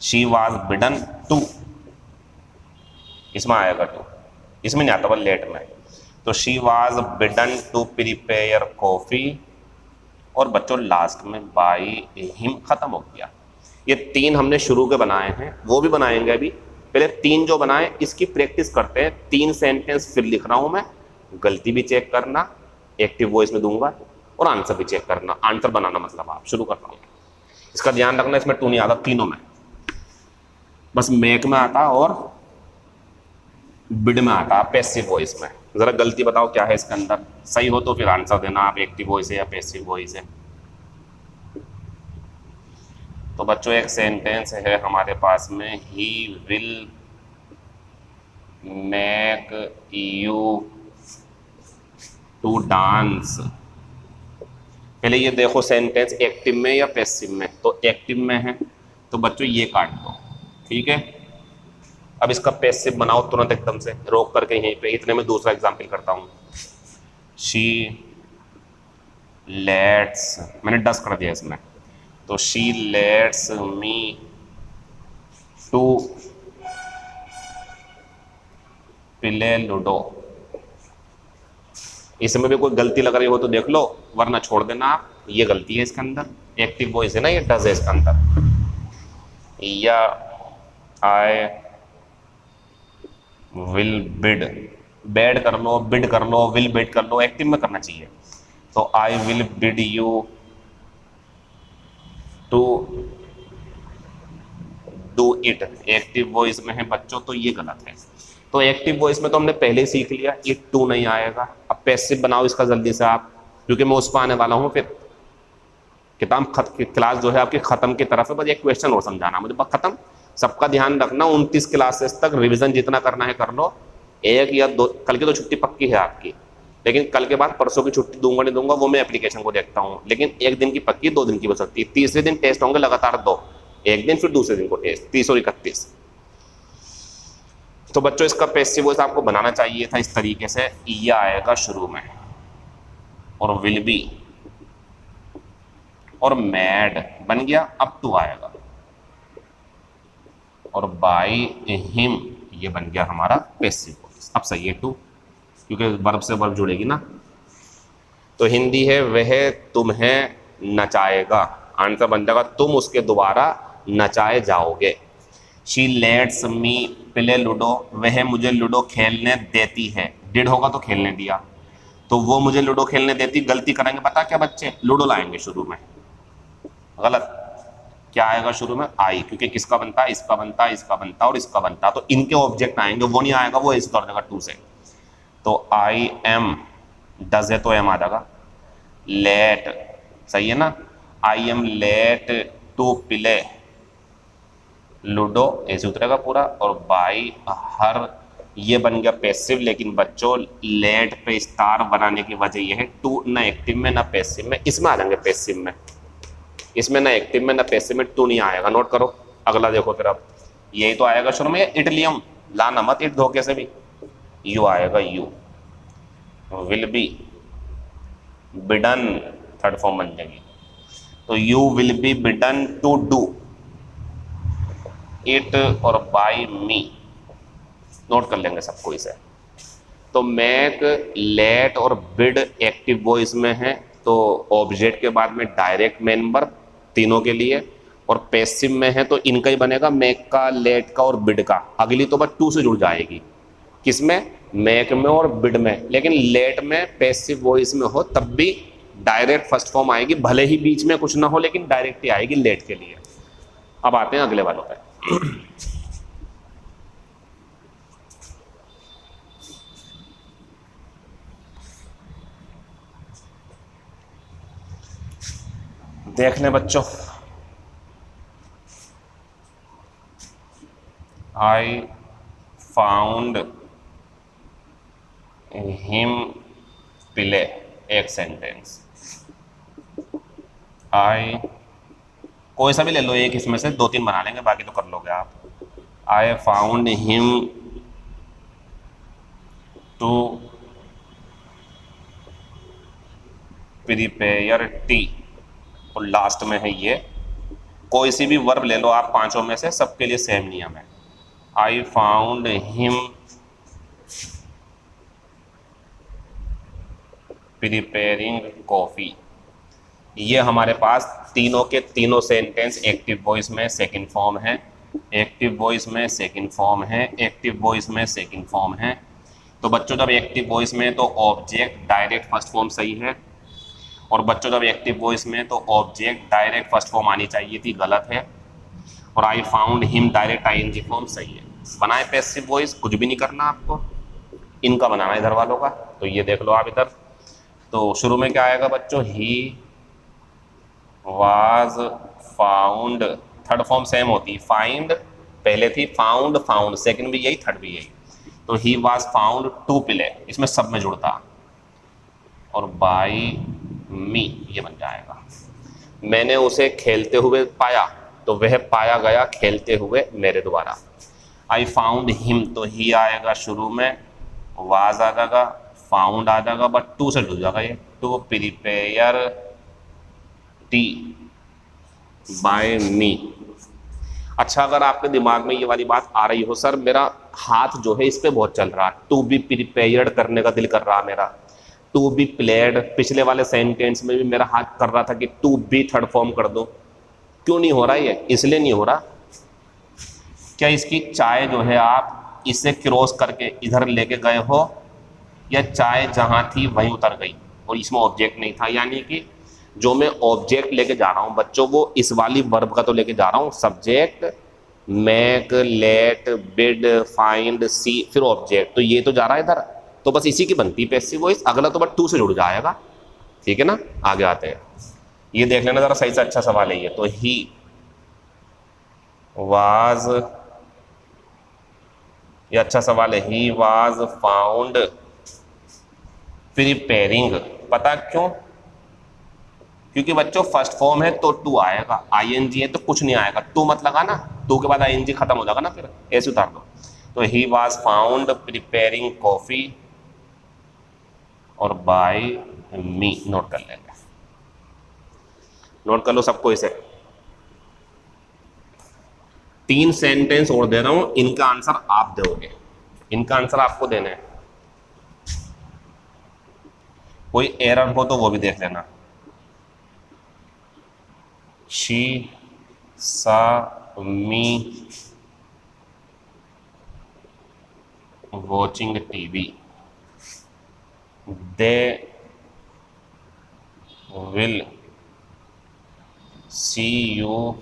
[SPEAKER 1] she was bidden to, इसमें आएगा टू, इसमें नहीं आता बस लेट में। तो she was bidden to prepare coffee, और बच्चों लास्ट में बाई हिम, खत्म हो गया। ये 3 हमने शुरू के बनाए हैं, वो भी बनाएंगे अभी। पहले 3 जो बनाए इसकी प्रैक्टिस करते हैं। 3 सेंटेंस फिर लिख रहा हूं मैं, गलती भी चेक करना, एक्टिव वॉइस में दूंगा, और आंसर भी चेक करना, आंसर बनाना मतलब आप। शुरू करता हूँ, इसका ध्यान रखना, इसमें टू नहीं आता तीनों में, बस मेक में आता और बिड में आता, पैसिव वॉइस में। जरा गलती बताओ क्या है इसके अंदर, सही हो तो फिर आंसर देना आप, एक्टिव वॉइस है या पैसिव वॉइस है। तो बच्चों एक सेंटेंस है हमारे पास में, he will make you to dance. पहले ये देखो सेंटेंस एक्टिव में या पैसिव में, तो एक्टिव में है, तो बच्चों ये काट दो, ठीक है। अब इसका पैसिव बनाओ तुरंत एकदम से, रोक करके यहीं पे। इतने में दूसरा एग्जाम्पल करता हूँ। शी लेट्स, मैंने डस कर दिया इसमें, तो she lets me to play ludo. इसमें भी कोई गलती लग रही हो तो देख लो, वरना छोड़ देना आप। ये गलती है इसके अंदर, एक्टिव वॉइस है ना, ये डज है इसके अंदर। या आई विल बिड, बैड कर लो, बिड कर लो, विल बिड कर लो, एक्टिव में करना चाहिए। तो I will bid you to do it, active voice में है बच्चों, तो ये गलत है। तो एक्टिव वॉइस में तो हमने पहले ही सीख लिया, ये टू नहीं आएगा। अब पैसिव बनाओ इसका जल्दी से आप, क्योंकि मैं उस पर आने वाला हूँ। फिर किताब क्लास जो है आपकी खत्म की तरफ है, बस एक क्वेश्चन और समझाना मुझे, बस खत्म। सबका ध्यान रखना, 29 क्लासेस तक रिवीजन जितना करना है कर लो। एक या दो, कल की तो छुट्टी पक्की है आपकी, लेकिन कल के बाद परसों की छुट्टी दूंगा नहीं दूंगा वो मैं एप्लीकेशन को देखता हूँ। लेकिन एक दिन की पक्की, 2 दिन की हो सकती है। तीसरे दिन टेस्ट होंगे लगातार 2, एक दिन फिर दूसरे दिन को टेस्ट, 30 और 31। तो बच्चों इसका पैसिव वॉइस आपको बनाना चाहिए था इस तरीके से, ये आएगा शुरू में, और विल बी और मैड बन गया। अब टू आएगा, और बाई हिम ये बन गया हमारा पैसिव वॉइस। अब सही है टू, क्योंकि वर्ब से वर्ब जुड़ेगी ना। तो हिंदी है वह तुम्हें नचाएगा, आंसर बन जाएगा तुम उसके द्वारा नचाए जाओगे। She lets me play ludo, वह मुझे लूडो खेलने देती है। डिड होगा तो खेलने दिया, तो वो मुझे लूडो खेलने देती। गलती करेंगे पता क्या बच्चे, लूडो लाएंगे शुरू में, गलत। क्या आएगा शुरू में, आई, क्योंकि किसका बनता है, इसका बनता है, इसका बनता है और इसका बनता है, तो इनके ऑब्जेक्ट आएंगे, वो नहीं आएगा, वो इस कर देगा टू से। तो आई एम, डज है तो एम आ जाएगा। लेट, सही है ना, I am let to play ludo, ऐसे उतरेगा पूरा। और बाई हर, ये बन गया पैसिव। लेकिन बच्चों लेट पे स्टार बनाने की वजह यह है, टू ना एक्टिव में ना पैसिव में, इसमें आ जाएंगे पैसिव में, इसमें ना एक्टिव में ना पैसिव में टू नहीं आएगा। नोट करो, अगला देखो फिर। अब यही तो आएगा शुरू में, इटलियम लाना मत इट धोखे से भी। यू आएगा, you will be bidden, third form बन जाएगी। तो you will be bidden to do it और बाय मी, नोट कर लेंगे सबको इसे। तो मैक, लेट और बिड एक्टिव वॉइस में है, तो ऑब्जेक्ट के बाद में डायरेक्ट मेंबर तीनों के लिए। और पैसिव में है तो इनका ही बनेगा, मैक का, लेट का और बिड का। अगली तो बस टू से जुड़ जाएगी, किसमें, मैक में और बिड में। लेकिन लेट में पैसिव वॉइस में हो तब भी डायरेक्ट फर्स्ट फॉर्म आएगी, भले ही बीच में कुछ ना हो, लेकिन डायरेक्ट ही आएगी लेट के लिए। अब आते हैं अगले वालों पे। देख लें बच्चों, आई फाउंड हिम प्ले, एक सेंटेंस। आई, कोई सा भी ले लो एक, इसमें से 2-3 बना लेंगे, बाकी तो कर लोगे आप। I found him to prepare tea, और लास्ट में है ये। कोई सी भी वर्ब ले लो आप पांचों में से, सबके लिए सेम नियम है। आई फाउंड हिम प्रिपेयरिंग कॉफी। ये हमारे पास तीनों के तीनों सेंटेंस एक्टिव वॉइस में सेकंड फॉर्म है, एक्टिव वॉइस में सेकंड फॉर्म है, एक्टिव वॉइस में सेकंड फॉर्म है। तो बच्चों जब एक्टिव वॉइस में तो ऑब्जेक्ट डायरेक्ट फर्स्ट फॉर्म सही है, और बच्चों जब एक्टिव वॉइस में तो ऑब्जेक्ट डायरेक्ट फर्स्ट फॉर्म आनी चाहिए थी, गलत है। और I found him direct ING form सही है। बनाए पैसिव वॉइस, कुछ भी नहीं करना आपको, इनका बनाना इधर वालों का। तो ये देख लो आप इधर, तो शुरू में क्या आएगा बच्चों, ही was found, third form same होती है, फाइंड पहले थी, फाउंड फाउंड सेकंड भी यही, थर्ड भी यही। तो he was found to play, इसमें सब में जुड़ता, और बाय मी ये बन जाएगा। मैंने उसे खेलते हुए पाया, तो वह पाया गया खेलते हुए मेरे द्वारा। आई फाउंड हिम, तो ही आएगा शुरू में, वाज आ जाएगा, फाउंड आ जाएगा, बट टू से जुड़ जाएगा ये, टू प्रिपेयर टी बाय मी। अच्छा, अगर आपके दिमाग में ये वाली बात आ रही हो, सर मेरा हाथ जो है इस पे बहुत चल रहा है, टू बी प्रिपेयर्ड करने का दिल कर रहा मेरा, टू बी प्लेड, पिछले वाले सेंटेंस में भी मेरा हाथ कर रहा था कि टू बी थर्ड फॉर्म कर दो, क्यों नहीं हो रहा ये? इसलिए नहीं हो रहा, क्या इसकी चाय जो है आप इसे क्रॉस करके इधर लेके गए हो, या चाय जहां थी वहीं उतर गई और इसमें ऑब्जेक्ट नहीं था? यानी कि जो मैं ऑब्जेक्ट लेके जा रहा हूं बच्चों, वो इस वाली वर्ब का तो लेके जा रहा हूं, subject, make, let, bid, find, see, फिर ऑब्जेक्ट, तो ये तो जा रहा है इधर, तो बस इसी की बनती पैसिव वॉइस, अगला तो बस टू से जुड़ जाएगा। ठीक है ना, आगे आते हैं, ये देख लेना जरा सही से, अच्छा सवाल है ये। तो ही वाज, ये अच्छा सवाल है, ही वाज फाउंड प्रिपेयरिंग। पता क्यों? क्योंकि बच्चों फर्स्ट फॉर्म है तो टू आएगा, आईएनजी है तो कुछ नहीं आएगा, टू मत लगा ना, टू के बाद आईएनजी खत्म हो जाएगा ना, फिर ऐसे उतार दो। तो he was found preparing coffee और बाय मी, नोट कर लेंगे, नोट कर लो सबको इसे। 3 सेंटेंस और दे रहा हूं, इनका आंसर आप दोगे, इनका आंसर आपको देना है, कोई एरर हो तो वो भी देख लेना। She saw me watching TV, they will see you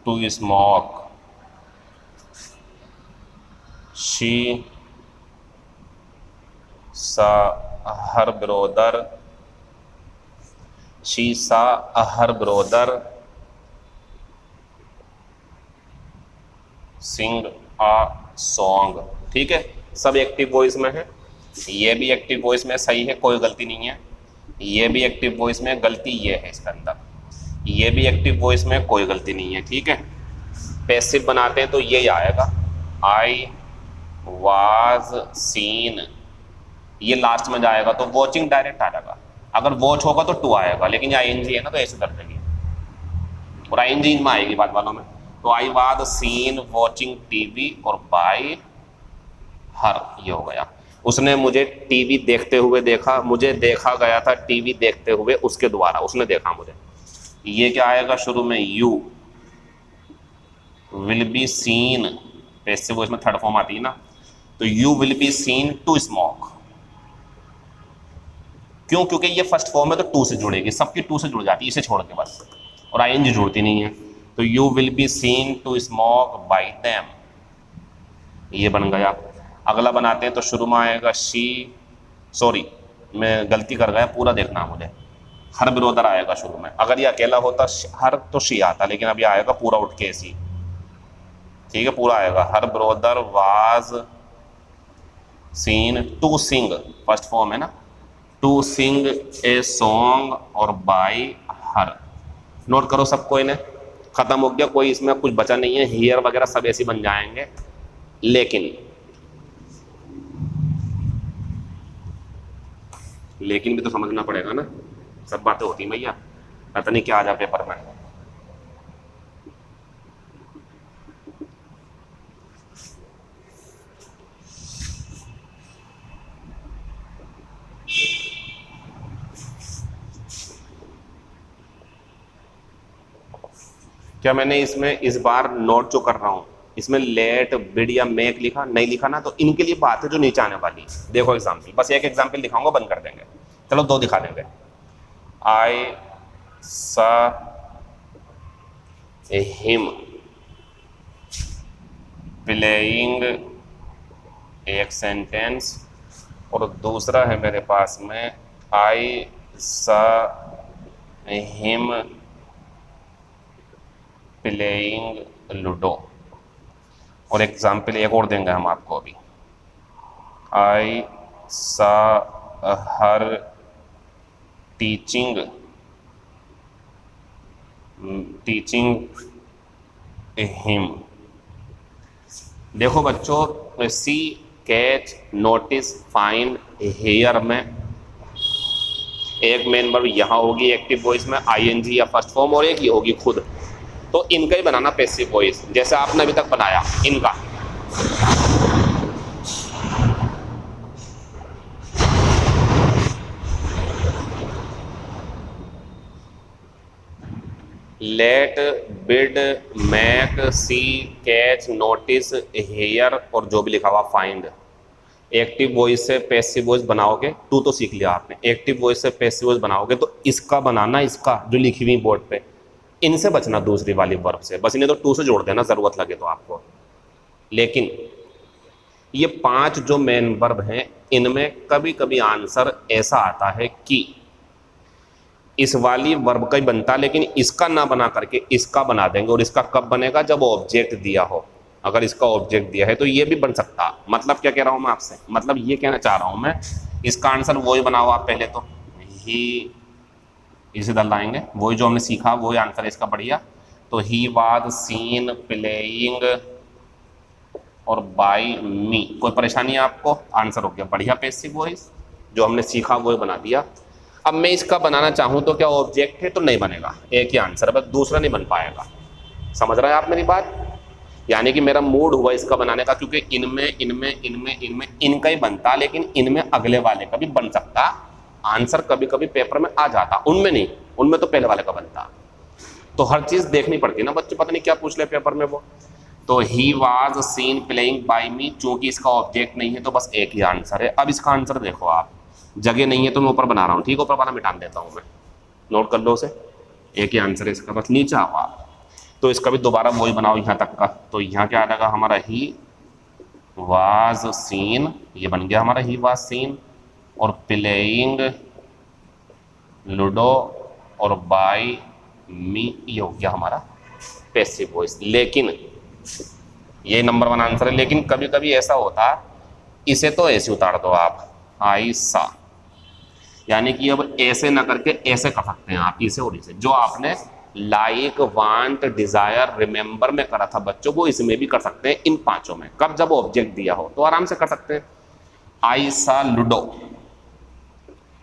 [SPEAKER 1] to smoke, she saw her brother, she saw her brother Singh a song. ठीक है, सब एक्टिव वॉइस में है, ये भी एक्टिव वॉइस में सही है, कोई गलती नहीं है, ये भी एक्टिव वॉइस में, गलती ये है इसके अंदर, ये भी एक्टिव वॉइस में, कोई गलती नहीं है। ठीक है, पैसिव बनाते हैं तो ये आएगा, आई वाज सीन, ये लास्ट में जाएगा तो वॉचिंग डायरेक्ट आ जाएगा, अगर वॉच होगा तो टू आएगा, लेकिन ये आईएनजी है ना तो ऐसे कर देगी, और आईएनजी में आएगी बात वालों में। तो I was scene watching TV और बाय हर, ये हो गया, उसने मुझे टीवी देखते हुए देखा, मुझे देखा गया था टीवी देखते हुए उसके द्वारा, उसने देखा मुझे। ये क्या आएगा शुरू में, you will be seen, passive voice में थर्ड फॉर्म आती है ना, तो you will be seen to smoke, क्यों? क्योंकि ये फर्स्ट फॉर्म है तो टू से जुड़ेगी, सबकी टू से जुड़ जाती है, इसे छोड़ के बस, और आईएनजी जुड़ती नहीं है। तो you will be seen to smoke by them, ये बन गया। अगला बनाते हैं तो शुरू में आएगा शी, सॉरी मैं गलती कर गया, पूरा देखना मुझे, हर ब्रोदर आएगा शुरू में, अगर ये अकेला होता हर तो शी आता, लेकिन अभी आएगा पूरा उठ के सी। ठीक है, पूरा आएगा, her brother was seen to sing, first form है ना, टू सिंग ए सॉन्ग और बाय हर। नोट करो सबको, इन्हें खत्म हो गया, कोई इसमें कुछ बचा नहीं है, हियर वगैरह सब ऐसे बन जाएंगे, लेकिन भी तो समझना पड़ेगा ना, सब बातें होती हैं भैया, पता नहीं क्या आ जाए पेपर में। क्या मैंने इसमें इस बार नोट जो कर रहा हूं इसमें लेट, बिड या मेक लिखा नहीं लिखा ना, तो इनके लिए बात है जो नीचे आने वाली। देखो एग्जाम्पल, बस एक एग्जाम्पल दिखाऊंगा, बंद कर देंगे, चलो 2 दिखा देंगे। आई सा हिम प्लेइंग, एक सेंटेंस, और दूसरा है मेरे पास में आई सा हिम प्लेइंग लूडो, और एग्जाम्पल एक और देंगे हम आपको अभी, आई सा हर टीचिंग टीचिंग हिम। देखो बच्चों, सी कैच नोटिस फाइंड हेयर में एक मेन वर्ब यहाँ होगी एक्टिव वॉइस में आईएनजी या फर्स्ट फॉर्म, और एक ये होगी खुद। तो इनका ही बनाना पैसिव वॉइस, जैसे आपने अभी तक बनाया इनका। लेट बिड मैक सी कैच नोटिस हेयर, और जो भी लिखा हुआ फाइंड। एक्टिव वॉइस से पैसिव वॉइस बनाओगे, टू तो सीख लिया आपने, एक्टिव वॉइस से पैसिव वॉइस बनाओगे तो इसका बनाना, इसका जो लिखी हुई बोर्ड पे, इनसे बचना दूसरी वाली वर्ब से, बस इन्हें तो टू से जोड़ देना जरूरत लगे तो आपको। लेकिन ये 5 जो मेन वर्ब हैं इनमें कभी कभी आंसर ऐसा आता है कि इस वाली वर्ब का ही बनता, लेकिन इसका ना बना करके इसका बना देंगे। और इसका कब बनेगा? जब ऑब्जेक्ट दिया हो। अगर इसका ऑब्जेक्ट दिया है तो ये भी बन सकता। मतलब क्या कह रहा हूं मैं आपसे, मतलब ये कहना चाह रहा हूं मैं, इसका आंसर वही बनाओ आप पहले तो, ही इसे इधर लाएंगे, वही जो हमने सीखा वही आंसर है इसका, बढ़िया। तो ही वाज सीन प्लेइंग और बाय मी। कोई परेशानी है आपको? आंसर हो गया बढ़िया पैसिव वॉइस, जो हमने सीखा वही बना दिया। अब मैं इसका बनाना चाहूं तो क्या ऑब्जेक्ट है तो नहीं बनेगा, एक ही आंसर है, बस दूसरा नहीं बन पाएगा। समझ रहे हैं आप मेरी बात? यानी कि मेरा मूड हुआ इसका बनाने का, क्योंकि इनमें इनमें इनमें इनमें इनका ही बनता, लेकिन इनमें अगले वाले का भी बन सकता। आंसर कभी कभी पेपर में आ जाता, उनमें नहीं, उनमें तो पहले वाले का बनता। तो हर चीज देखनी पड़ती है ना बच्चे, पता नहीं क्या पूछ ले पेपर में वो। तो he was seen playing by me, चूंकि इसका ऑब्जेक्ट नहीं है तो बस एक ही आंसर है। अब इसका आंसर देखो आप, जगह नहीं है तो मैं ऊपर बना रहा हूँ, ठीक है, ऊपर वाला मिटा देता हूँ मैं, नोट कर लो उसे, एक ही आंसर है इसका, बस नीचे आओ आप। तो इसका भी दोबारा वही बनाओ यहाँ तक का। तो यहाँ क्या आ जाएगा हमारा, ही वाज सीन, ये बन गया हमारा ही वाज सीन, और प्लेइंग लूडो और बाय मी, ये हो गया हमारा पैसिव वॉइस। लेकिन ये नंबर 1 आंसर है। लेकिन कभी कभी ऐसा होता, इसे तो ऐसे उतार दो आप, आई सा, यानी कि अब ऐसे ना करके ऐसे कर सकते हैं आप, इसे और इसे। जो आपने लाइक वांट डिजायर रिमेंबर में करा था बच्चों, वो इसमें भी कर सकते हैं, इन 5 में। कब? जब ऑब्जेक्ट दिया हो तो आराम से कर सकते हैं। आई सा लूडो,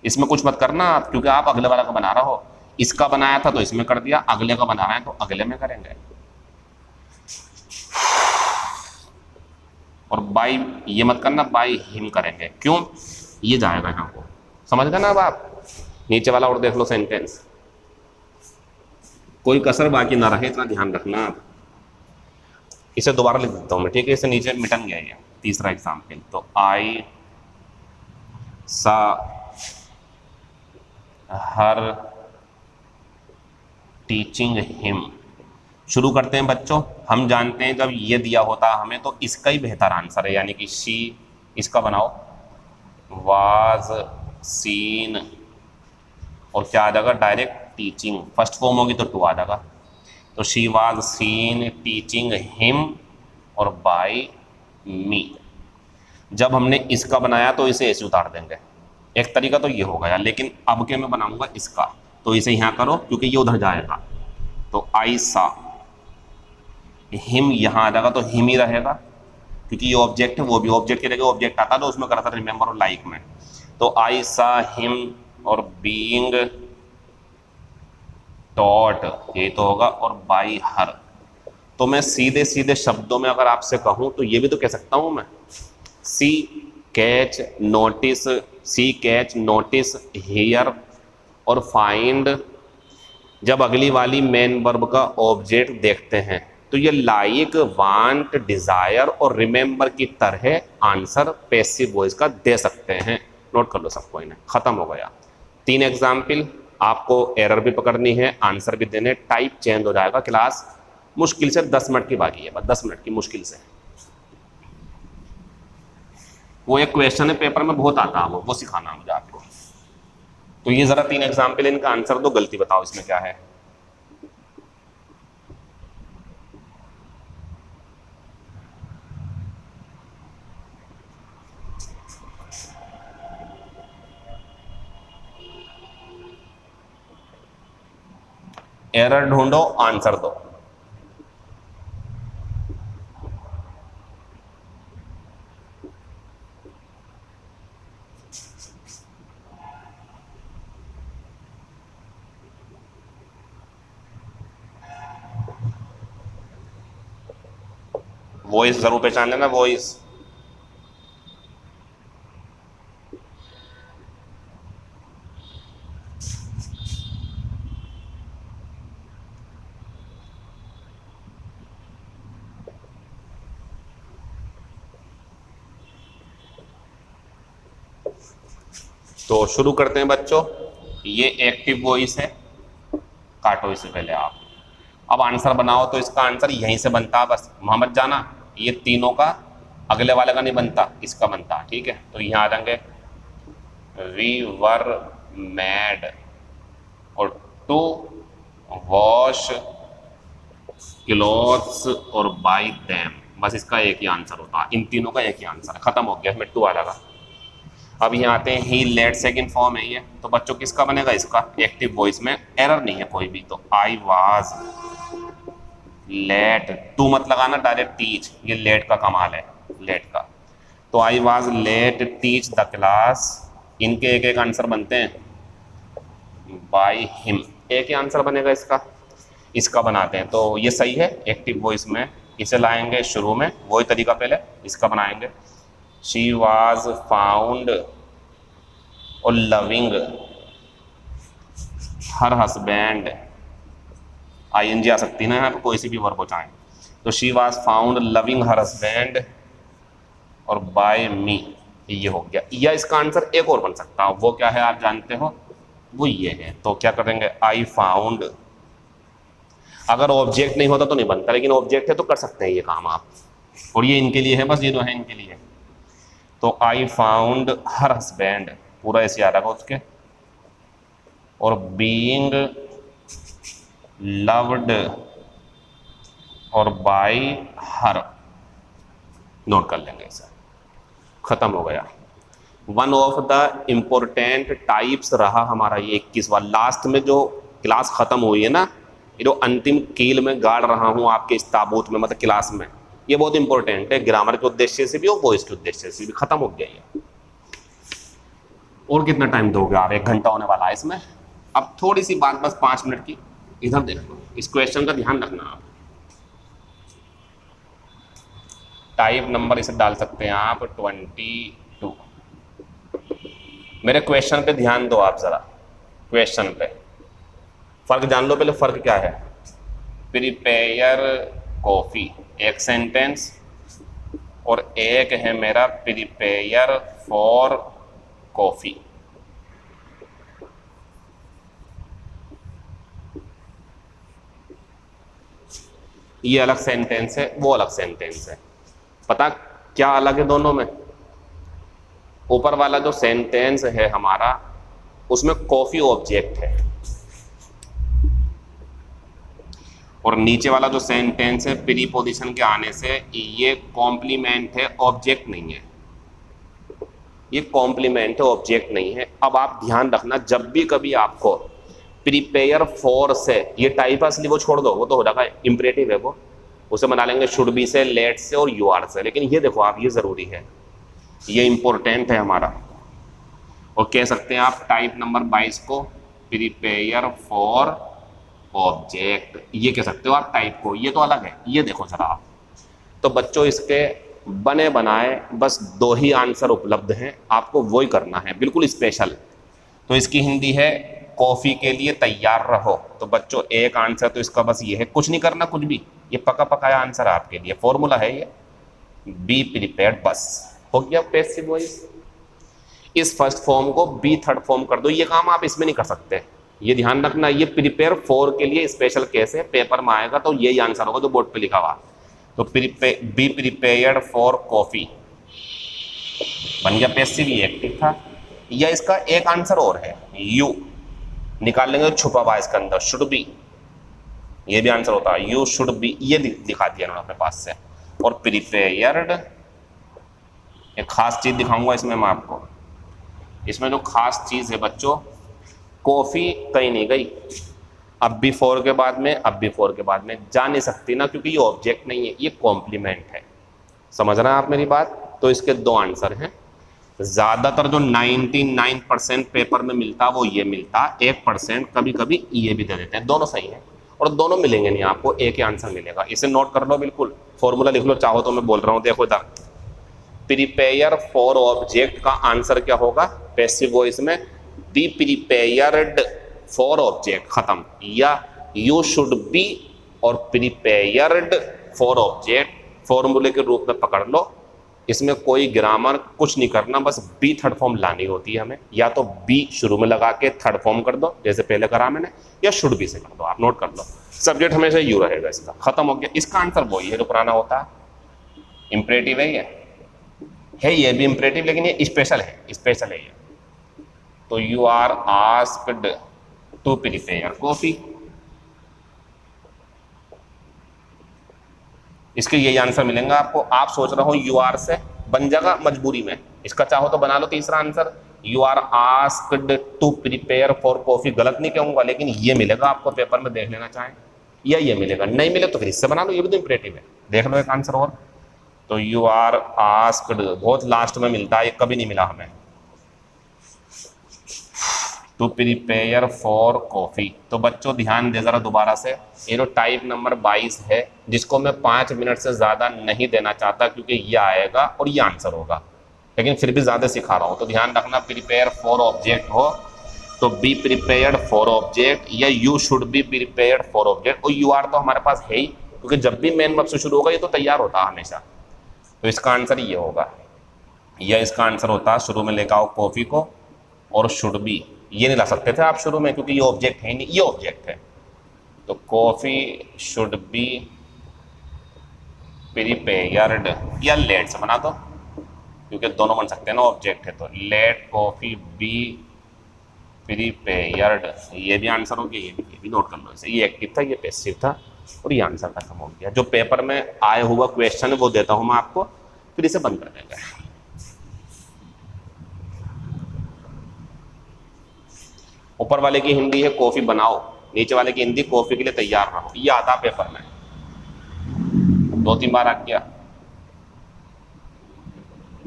[SPEAKER 1] इसमें कुछ मत करना आप, क्योंकि आप अगले वाला का बना रहे हो। इसका बनाया था तो इसमें कर दिया, अगले का बना रहे हैं तो अगले में करेंगे। और बाय ये मत करना, बाय हिम करेंगे। क्यों? ये जाएगा यहाँ को, समझ गए ना? अब आप नीचे वाला और देख लो सेंटेंस, कोई कसर बाकी ना रहे, इतना ध्यान रखना आप। इसे दोबारा लिख देता हूं मैं, ठीक है, इसे नीचे मिटन गया ये तीसरा एग्जाम्पल। तो आई सा हर टीचिंग हिम। शुरू करते हैं बच्चों। हम जानते हैं जब ये दिया होता हमें तो इसका ही बेहतर आंसर है, यानी कि शी, इसका बनाओ वाज सीन, और क्या आ जाएगा डायरेक्ट टीचिंग, फर्स्ट फॉर्म होगी तो टू आ जाएगा। तो she was scene teaching him और बाय मी। जब हमने इसका बनाया तो इसे ऐसे उतार देंगे, एक तरीका तो ये हो गया। लेकिन अब के मैं बनाऊंगा इसका, तो इसे यहाँ करो क्योंकि ये उधर जाएगा। तो आई सा हिम, यहाँ आ जाएगा तो हिम ही रहेगा, क्योंकि ये ऑब्जेक्ट है, वो भी ऑब्जेक्ट की जगह ऑब्जेक्ट आता तो उसमें करता था रिमेंबर और लाइक में। तो आई सा हिम और बीइंग टॉट, ये तो होगा, और बाय हर। तो मैं सीधे सीधे शब्दों में अगर आपसे कहूं तो ये भी तो कह सकता हूं मैं, see catch notice, see catch notice hear और फाइंड। जब अगली वाली मेन वर्ब का ऑब्जेक्ट देखते हैं तो ये लाइक वांट डिजायर और रिमेंबर की तरह आंसर पैसिव वॉइस का दे सकते हैं। नोट कर लो सबको, इन्हें खत्म हो गया। 3 एग्जाम्पल, आपको एरर भी पकड़नी है, आंसर भी देने, टाइप चेंज हो जाएगा। क्लास मुश्किल से 10 मिनट की बाकी है, बस 10 मिनट की मुश्किल से। वो एक क्वेश्चन है पेपर में बहुत आता है, वो सिखाना मुझे आपको। तो ये जरा 3 एग्जाम्पल, इनका आंसर दो, गलती बताओ इसमें क्या है। एरर ढूंढो, आंसर दो। वॉइस जरूर पहचान लेना, वॉइस। तो शुरू करते हैं बच्चों। ये एक्टिव वॉइस है, काटो इससे पहले आप। अब आंसर बनाओ, तो इसका आंसर यहीं से बनता है, बस मोहम्मद जाना। ये तीनों का, अगले वाले का नहीं बनता, इसका बनता। ठीक है, तो यहाँ आ जाएंगे वी वर मैड और टू वॉश क्लॉथ्स और बाई दैम। बस इसका एक ही आंसर होता है, इन तीनों का एक ही आंसर। खत्म हो गया, इसमें टू आ जाएगा। अब यहाँ आते हैं ही लेट, सेकंड फॉर्म है ये। तो बच्चों किसका बनेगा? इसका। एक्टिव वॉइस में एरर नहीं है कोई भी, तो आई वाज लेट। टू मत लगाना, डायरेक्ट टीच। ये लेट का कमाल है, लेट का। तो I was let teach the class. इनके एक एक आंसर बनते हैं बाय हिम। एक ही आंसर बनेगा इसका। इसका बनाते हैं, तो ये सही है। एक्टिव वॉइस में इसे लाएंगे शुरू में, वही तरीका पहले इसका बनाएंगे। शी वाज फाउंड और लविंग हर हस्बैंड। ING आ सकती है ना यहाँ पर, कोई सी भी वर्ब हो चाहे। तो she was found loving her husband और बाय मी। ये हो गया। या इसका आंसर एक और बन सकता है, वो क्या है आप जानते हो? वो ये है। तो क्या करेंगे? I found. अगर ऑब्जेक्ट नहीं होता तो नहीं बनता, लेकिन ऑब्जेक्ट है तो कर सकते हैं ये काम आप। और ये इनके लिए है, बस ये दो है इनके लिए। तो आई फाउंड हर हस्बैंड, पूरा ऐसे आ रहा उसके। और बीइंग लव्ड और बाय हर, नोट कर लेंगे इसे। खत्म हो गया। One of the important types रहा हमारा ये 21वां। लास्ट में जो क्लास खत्म हुई है ना, ये जो अंतिम कील में गाड़ रहा हूँ आपके इस ताबूत में, मतलब क्लास में, ये बहुत इंपॉर्टेंट है। ग्रामर के उद्देश्य से भी और वॉइस के उद्देश्य से भी। खत्म हो गया ये। और कितना टाइम दोगे आप? 1 घंटा होने वाला है इसमें। अब थोड़ी सी बात, बस 5 मिनट की। इधर देख लो, इस क्वेश्चन का ध्यान रखना आप। टाइप नंबर इसे डाल सकते हैं आप 22। मेरे क्वेश्चन पे ध्यान दो आप जरा। क्वेश्चन पे फर्क जान लो पहले, फर्क क्या है। प्रिपेयर कॉफी एक सेंटेंस, और एक है मेरा प्रिपेयर फॉर कॉफी। ये अलग सेंटेंस है, वो अलग सेंटेंस है। पता क्या अलग है दोनों में? ऊपर वाला जो सेंटेंस है हमारा, उसमें कॉफी ऑब्जेक्ट है, और नीचे वाला जो सेंटेंस है प्रीपोजिशन के आने से ये कॉम्प्लीमेंट है, ऑब्जेक्ट नहीं है। ये कॉम्प्लीमेंट है, ऑब्जेक्ट नहीं है। अब आप ध्यान रखना, जब भी कभी आपको प्रिपेयर फॉर से, ये टाइप असली वो छोड़ दो, वो तो हो जाएगा इंपरेटिव है, वो उसे बना लेंगे शुड बी से, लेट से और यू आर से। लेकिन ये देखो आप, ये जरूरी है, ये इंपॉर्टेंट है हमारा। और कह सकते हैं आप टाइप नंबर 22 को प्रिपेयर फॉर ऑब्जेक्ट, ये कह सकते हो आप टाइप को। ये तो अलग है, ये देखो जरा आप। तो बच्चों इसके बने बनाए बस 2 ही आंसर उपलब्ध हैं, आपको वही करना है, बिल्कुल स्पेशल। तो इसकी हिंदी है कॉफ़ी के लिए तैयार रहो। तो बच्चों एक आंसर तो इसका बस ये है, कुछ नहीं करना कुछ भी, ये पका पकाया आंसर आपके लिए, फॉर्मूला है ये, बी प्रिपेयर्ड। बस हो गया पैसिव वॉइस। इस फर्स्ट फॉर्म को बी थर्ड फॉर्म कर दो। ये काम आप इसमें नहीं कर सकते, ये ध्यान रखना। ये प्रिपेयर फॉर के लिए स्पेशल केस है, पेपर में आएगा तो यही आंसर होगा जो बोर्ड पे लिखा हुआ। तो बी प्रिपेयर्ड फॉर कॉफी बन गया पैसिव, ये एक्टिव था। या इसका एक आंसर और है, यू निकाल लेंगे छुपा हुआ इसके अंदर, शुड बी, ये भी आंसर होता है, यू शुड बी, ये दिखा दिया उन्होंने अपने पास से। और प्रिपेयर्ड, एक खास चीज दिखाऊंगा इसमें मैं आपको। इसमें जो खास चीज है बच्चों, कॉफी कहीं नहीं गई, अब भी फोर के बाद में, अब भी फोर के बाद में जा नहीं सकती ना, क्योंकि ये ऑब्जेक्ट नहीं है, ये कॉम्प्लीमेंट है। समझ रहे हैं आप मेरी बात? तो इसके दो आंसर हैं। ज़्यादातर जो 99% पेपर में मिलता वो ये मिलता, 1% कभी कभी ये भी दे देते हैं। दोनों सही है और दोनों मिलेंगे नहीं, आपको एक ही आंसर मिलेगा। इसे नोट कर लो, बिल्कुल फॉर्मूला लिख लो, चाहो तो मैं बोल रहा हूँ। देखो इधर प्रिपेयर फॉर ऑब्जेक्ट का आंसर क्या होगा पैसिव वॉइस में? बी प्रिपेयर्ड फॉर ऑब्जेक्ट, खत्म। या यू शुड बी और प्रिपेयर्ड फॉर ऑब्जेक्ट फॉर्मूले के रूप में पकड़ लो। इसमें कोई ग्रामर कुछ नहीं करना, बस बी थर्ड फॉर्म लानी होती है हमें। या तो बी शुरू में लगा के थर्ड फॉर्म कर दो जैसे पहले करा मैंने, या शुड बी से कर दो। आप नोट कर लो, सब्जेक्ट हमेशा यू रहेगा, इसका खत्म हो गया। इसका आंसर वही है जो पुराना होता है, इंपरेटिव है ये भी इंपरेटिव, लेकिन ये स्पेशल है, स्पेशल है ये। तो you are asked to prepare coffee, इसके यही आंसर मिलेंगे आपको। आप सोच रहे हो यू आर से बन जाएगा मजबूरी में, इसका चाहो तो बना लो तीसरा answer, you are asked to prepare for coffee. गलत नहीं कहूंगा, लेकिन ये मिलेगा आपको पेपर में, देख लेना चाहें, या ये मिलेगा। नहीं मिले तो फिर इससे बना लो, ये भी तो इंपरेटिव है। देख लो एक आंसर और, तो यू आर आस्क्ड बहुत लास्ट में मिलता है, ये कभी नहीं मिला हमें। To prepare for coffee. तो बच्चों ध्यान दे जरा दोबारा से, ये जो टाइप नंबर 22 है, जिसको मैं 5 मिनट से ज़्यादा नहीं देना चाहता, क्योंकि ये आएगा और ये आंसर होगा, लेकिन फिर भी ज़्यादा सिखा रहा हूँ। तो ध्यान रखना, प्रिपेयर फॉर ऑब्जेक्ट हो तो बी प्रिपेयर्ड फॉर ऑब्जेक्ट, या you should be prepared for object. और यू आर तो हमारे पास है ही, क्योंकि जब भी मेन वर्ब से शुरू होगा ये तो तैयार होता है हमेशा। तो इसका आंसर ये होगा, या इसका आंसर होता शुरू में लेकर आओ कॉफ़ी को, और शुड बी ये नहीं ला सकते थे आप शुरू में, क्योंकि ये ऑब्जेक्ट है नहीं, ये ऑब्जेक्ट है। तो कॉफ़ी शुड बी प्रिपेयर्ड, या लेट से बना दो, क्योंकि दोनों बन सकते हैं ना, ऑब्जेक्ट है। तो लेट कॉफ़ी बी प्रिपेयर्ड, ये भी आंसर हो गया, ये भी नोट कर लो इसे। ये एक्टिव था, ये पैसिव था, और ये आंसर खत्म हो गया। जो पेपर में आया हुआ क्वेश्चन है वो देता हूँ मैं आपको, फिर इसे बंद कर देंगे। ऊपर वाले की हिंदी है कॉफी बनाओ, नीचे वाले की हिंदी कॉफी के लिए तैयार रहो। ये आता पेपर में, 2-3 बार आ गया।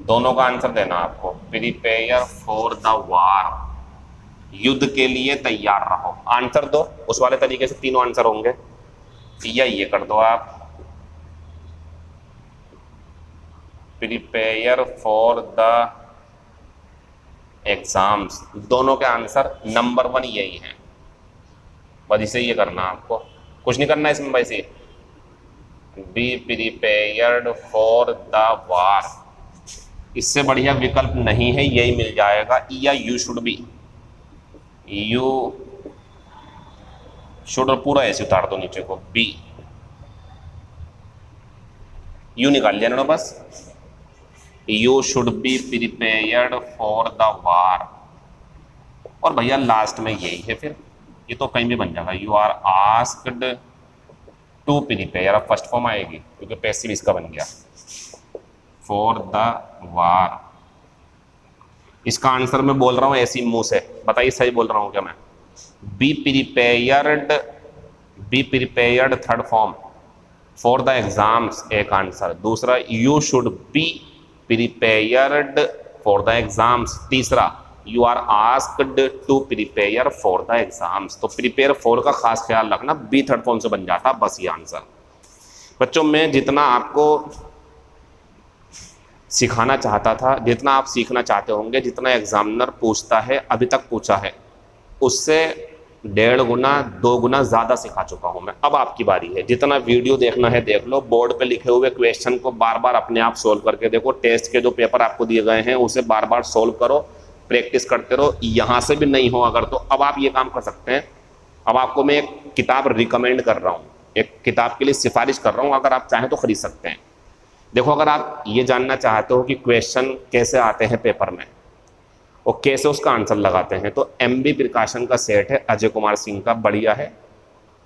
[SPEAKER 1] दोनों का आंसर देना आपको, प्रिपेयर फॉर द वार, युद्ध के लिए तैयार रहो। आंसर दो उस वाले तरीके से, तीनों आंसर होंगे। या ये कर दो आप, प्रिपेयर फॉर द एग्जाम्स। दोनों के आंसर नंबर 1 यही है, बस इसे ये करना आपको, कुछ नहीं करना इसमें। वैसे B prepared for the war, इससे बढ़िया विकल्प नहीं है, यही मिल जाएगा। या you should B, you should पूरा ऐसे उतार दो नीचे को, बी यू निकाल लेना बस। You should be prepared for the war, और भैया लास्ट में यही है, फिर ये तो कहीं भी बन जाएगा। You are asked to prepare, अब फर्स्ट फॉर्म आएगी क्योंकि पैसिव इसका बन गया, फॉर द वार। इसका आंसर मैं बोल रहा हूँ ऐसी मुंह से, बताइए सही बोल रहा हूँ क्या मैं? Be prepared third form, for the exams एक आंसर, दूसरा you should be prepared for the exams, तीसरा you are asked to prepare for the exams. तो प्रिपेयर फॉर का खास ख्याल रखना, बी थर्ड फॉर्म से बन जाता, बस ये आंसर। बच्चों मैं जितना आपको सिखाना चाहता था, जितना आप सीखना चाहते होंगे, जितना एग्जामिनर पूछता है अभी तक पूछा है, उससे 1.5 गुना 2 गुना ज़्यादा सिखा चुका हूँ मैं। अब आपकी बारी है, जितना वीडियो देखना है देख लो, बोर्ड पे लिखे हुए क्वेश्चन को बार बार अपने आप सोल्व करके देखो, टेस्ट के जो पेपर आपको दिए गए हैं उसे बार बार सोल्व करो, प्रैक्टिस करते रहो। यहाँ से भी नहीं हो अगर, तो अब आप ये काम कर सकते हैं। अब आपको मैं एक किताब रिकमेंड कर रहा हूँ, एक किताब के लिए सिफारिश कर रहा हूँ, अगर आप चाहें तो खरीद सकते हैं। देखो अगर आप ये जानना चाहते हो कि क्वेश्चन कैसे आते हैं पेपर में और कैसे उसका आंसर लगाते हैं, तो MB प्रकाशन का सेट है अजय कुमार सिंह का, बढ़िया है।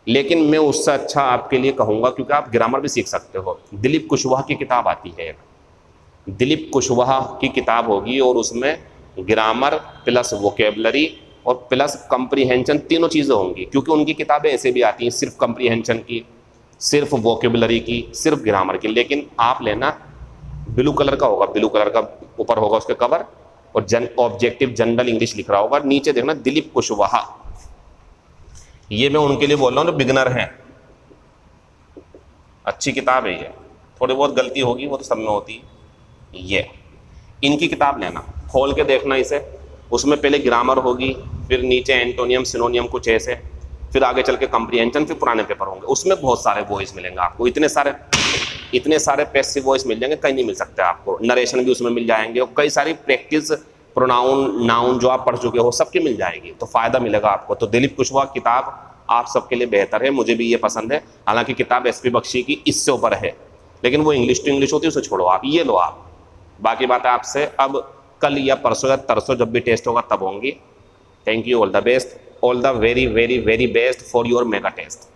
[SPEAKER 1] लेकिन मैं उससे अच्छा आपके लिए कहूँगा, क्योंकि आप ग्रामर भी सीख सकते हो, दिलीप कुशवाहा की किताब आती है, दिलीप कुशवाहा की किताब होगी और उसमें ग्रामर प्लस वोकेबलरी और प्लस कंप्रीहेंशन, तीनों चीज़ें होंगी, क्योंकि उनकी किताबें ऐसे भी आती हैं सिर्फ कंप्रीहेंशन की, सिर्फ वोकेबुलरी की, सिर्फ ग्रामर की। लेकिन आप लेना ब्लू कलर का होगा, ब्लू कलर का ऊपर होगा उसके कवर, और ऑब्जेक्टिव जनरल इंग्लिश लिख रहा होगा, नीचे देखना दिलीप कुशवाहा। ये मैं उनके लिए बोल रहा हूँ जो बिगनर हैं। अच्छी किताब है ये, थोड़ी बहुत गलती होगी वो तो सब में होती है। ये इनकी किताब लेना, खोल के देखना इसे, उसमें पहले ग्रामर होगी, फिर नीचे एंटोनियम सिनोनियम कुछ ऐसे, फिर आगे चल के कंप्रीहेंशन, फिर पुराने पेपर होंगे। उसमें बहुत सारे वॉइस मिलेंगे आपको, इतने सारे पैसिव वॉइस मिल जाएंगे, कहीं नहीं मिल सकते आपको। नरेशन भी उसमें मिल जाएंगे, और कई सारी प्रैक्टिस प्रोनाउन नाउन जो आप पढ़ चुके हो सबकी मिल जाएगी, तो फ़ायदा मिलेगा आपको। तो दिलीप कुशवाहा किताब आप सबके लिए बेहतर है, मुझे भी ये पसंद है। हालांकि किताब एसपी बख्शी की इससे ऊपर है, लेकिन वो इंग्लिश टू इंग्लिश होती है, उसे छोड़ो, आप ये लो आप। बाकी बातें आपसे अब कल या परसों या तरसों जब भी टेस्ट होगा तब होंगी। Thank you, all the best, all the very very very best for your mega test.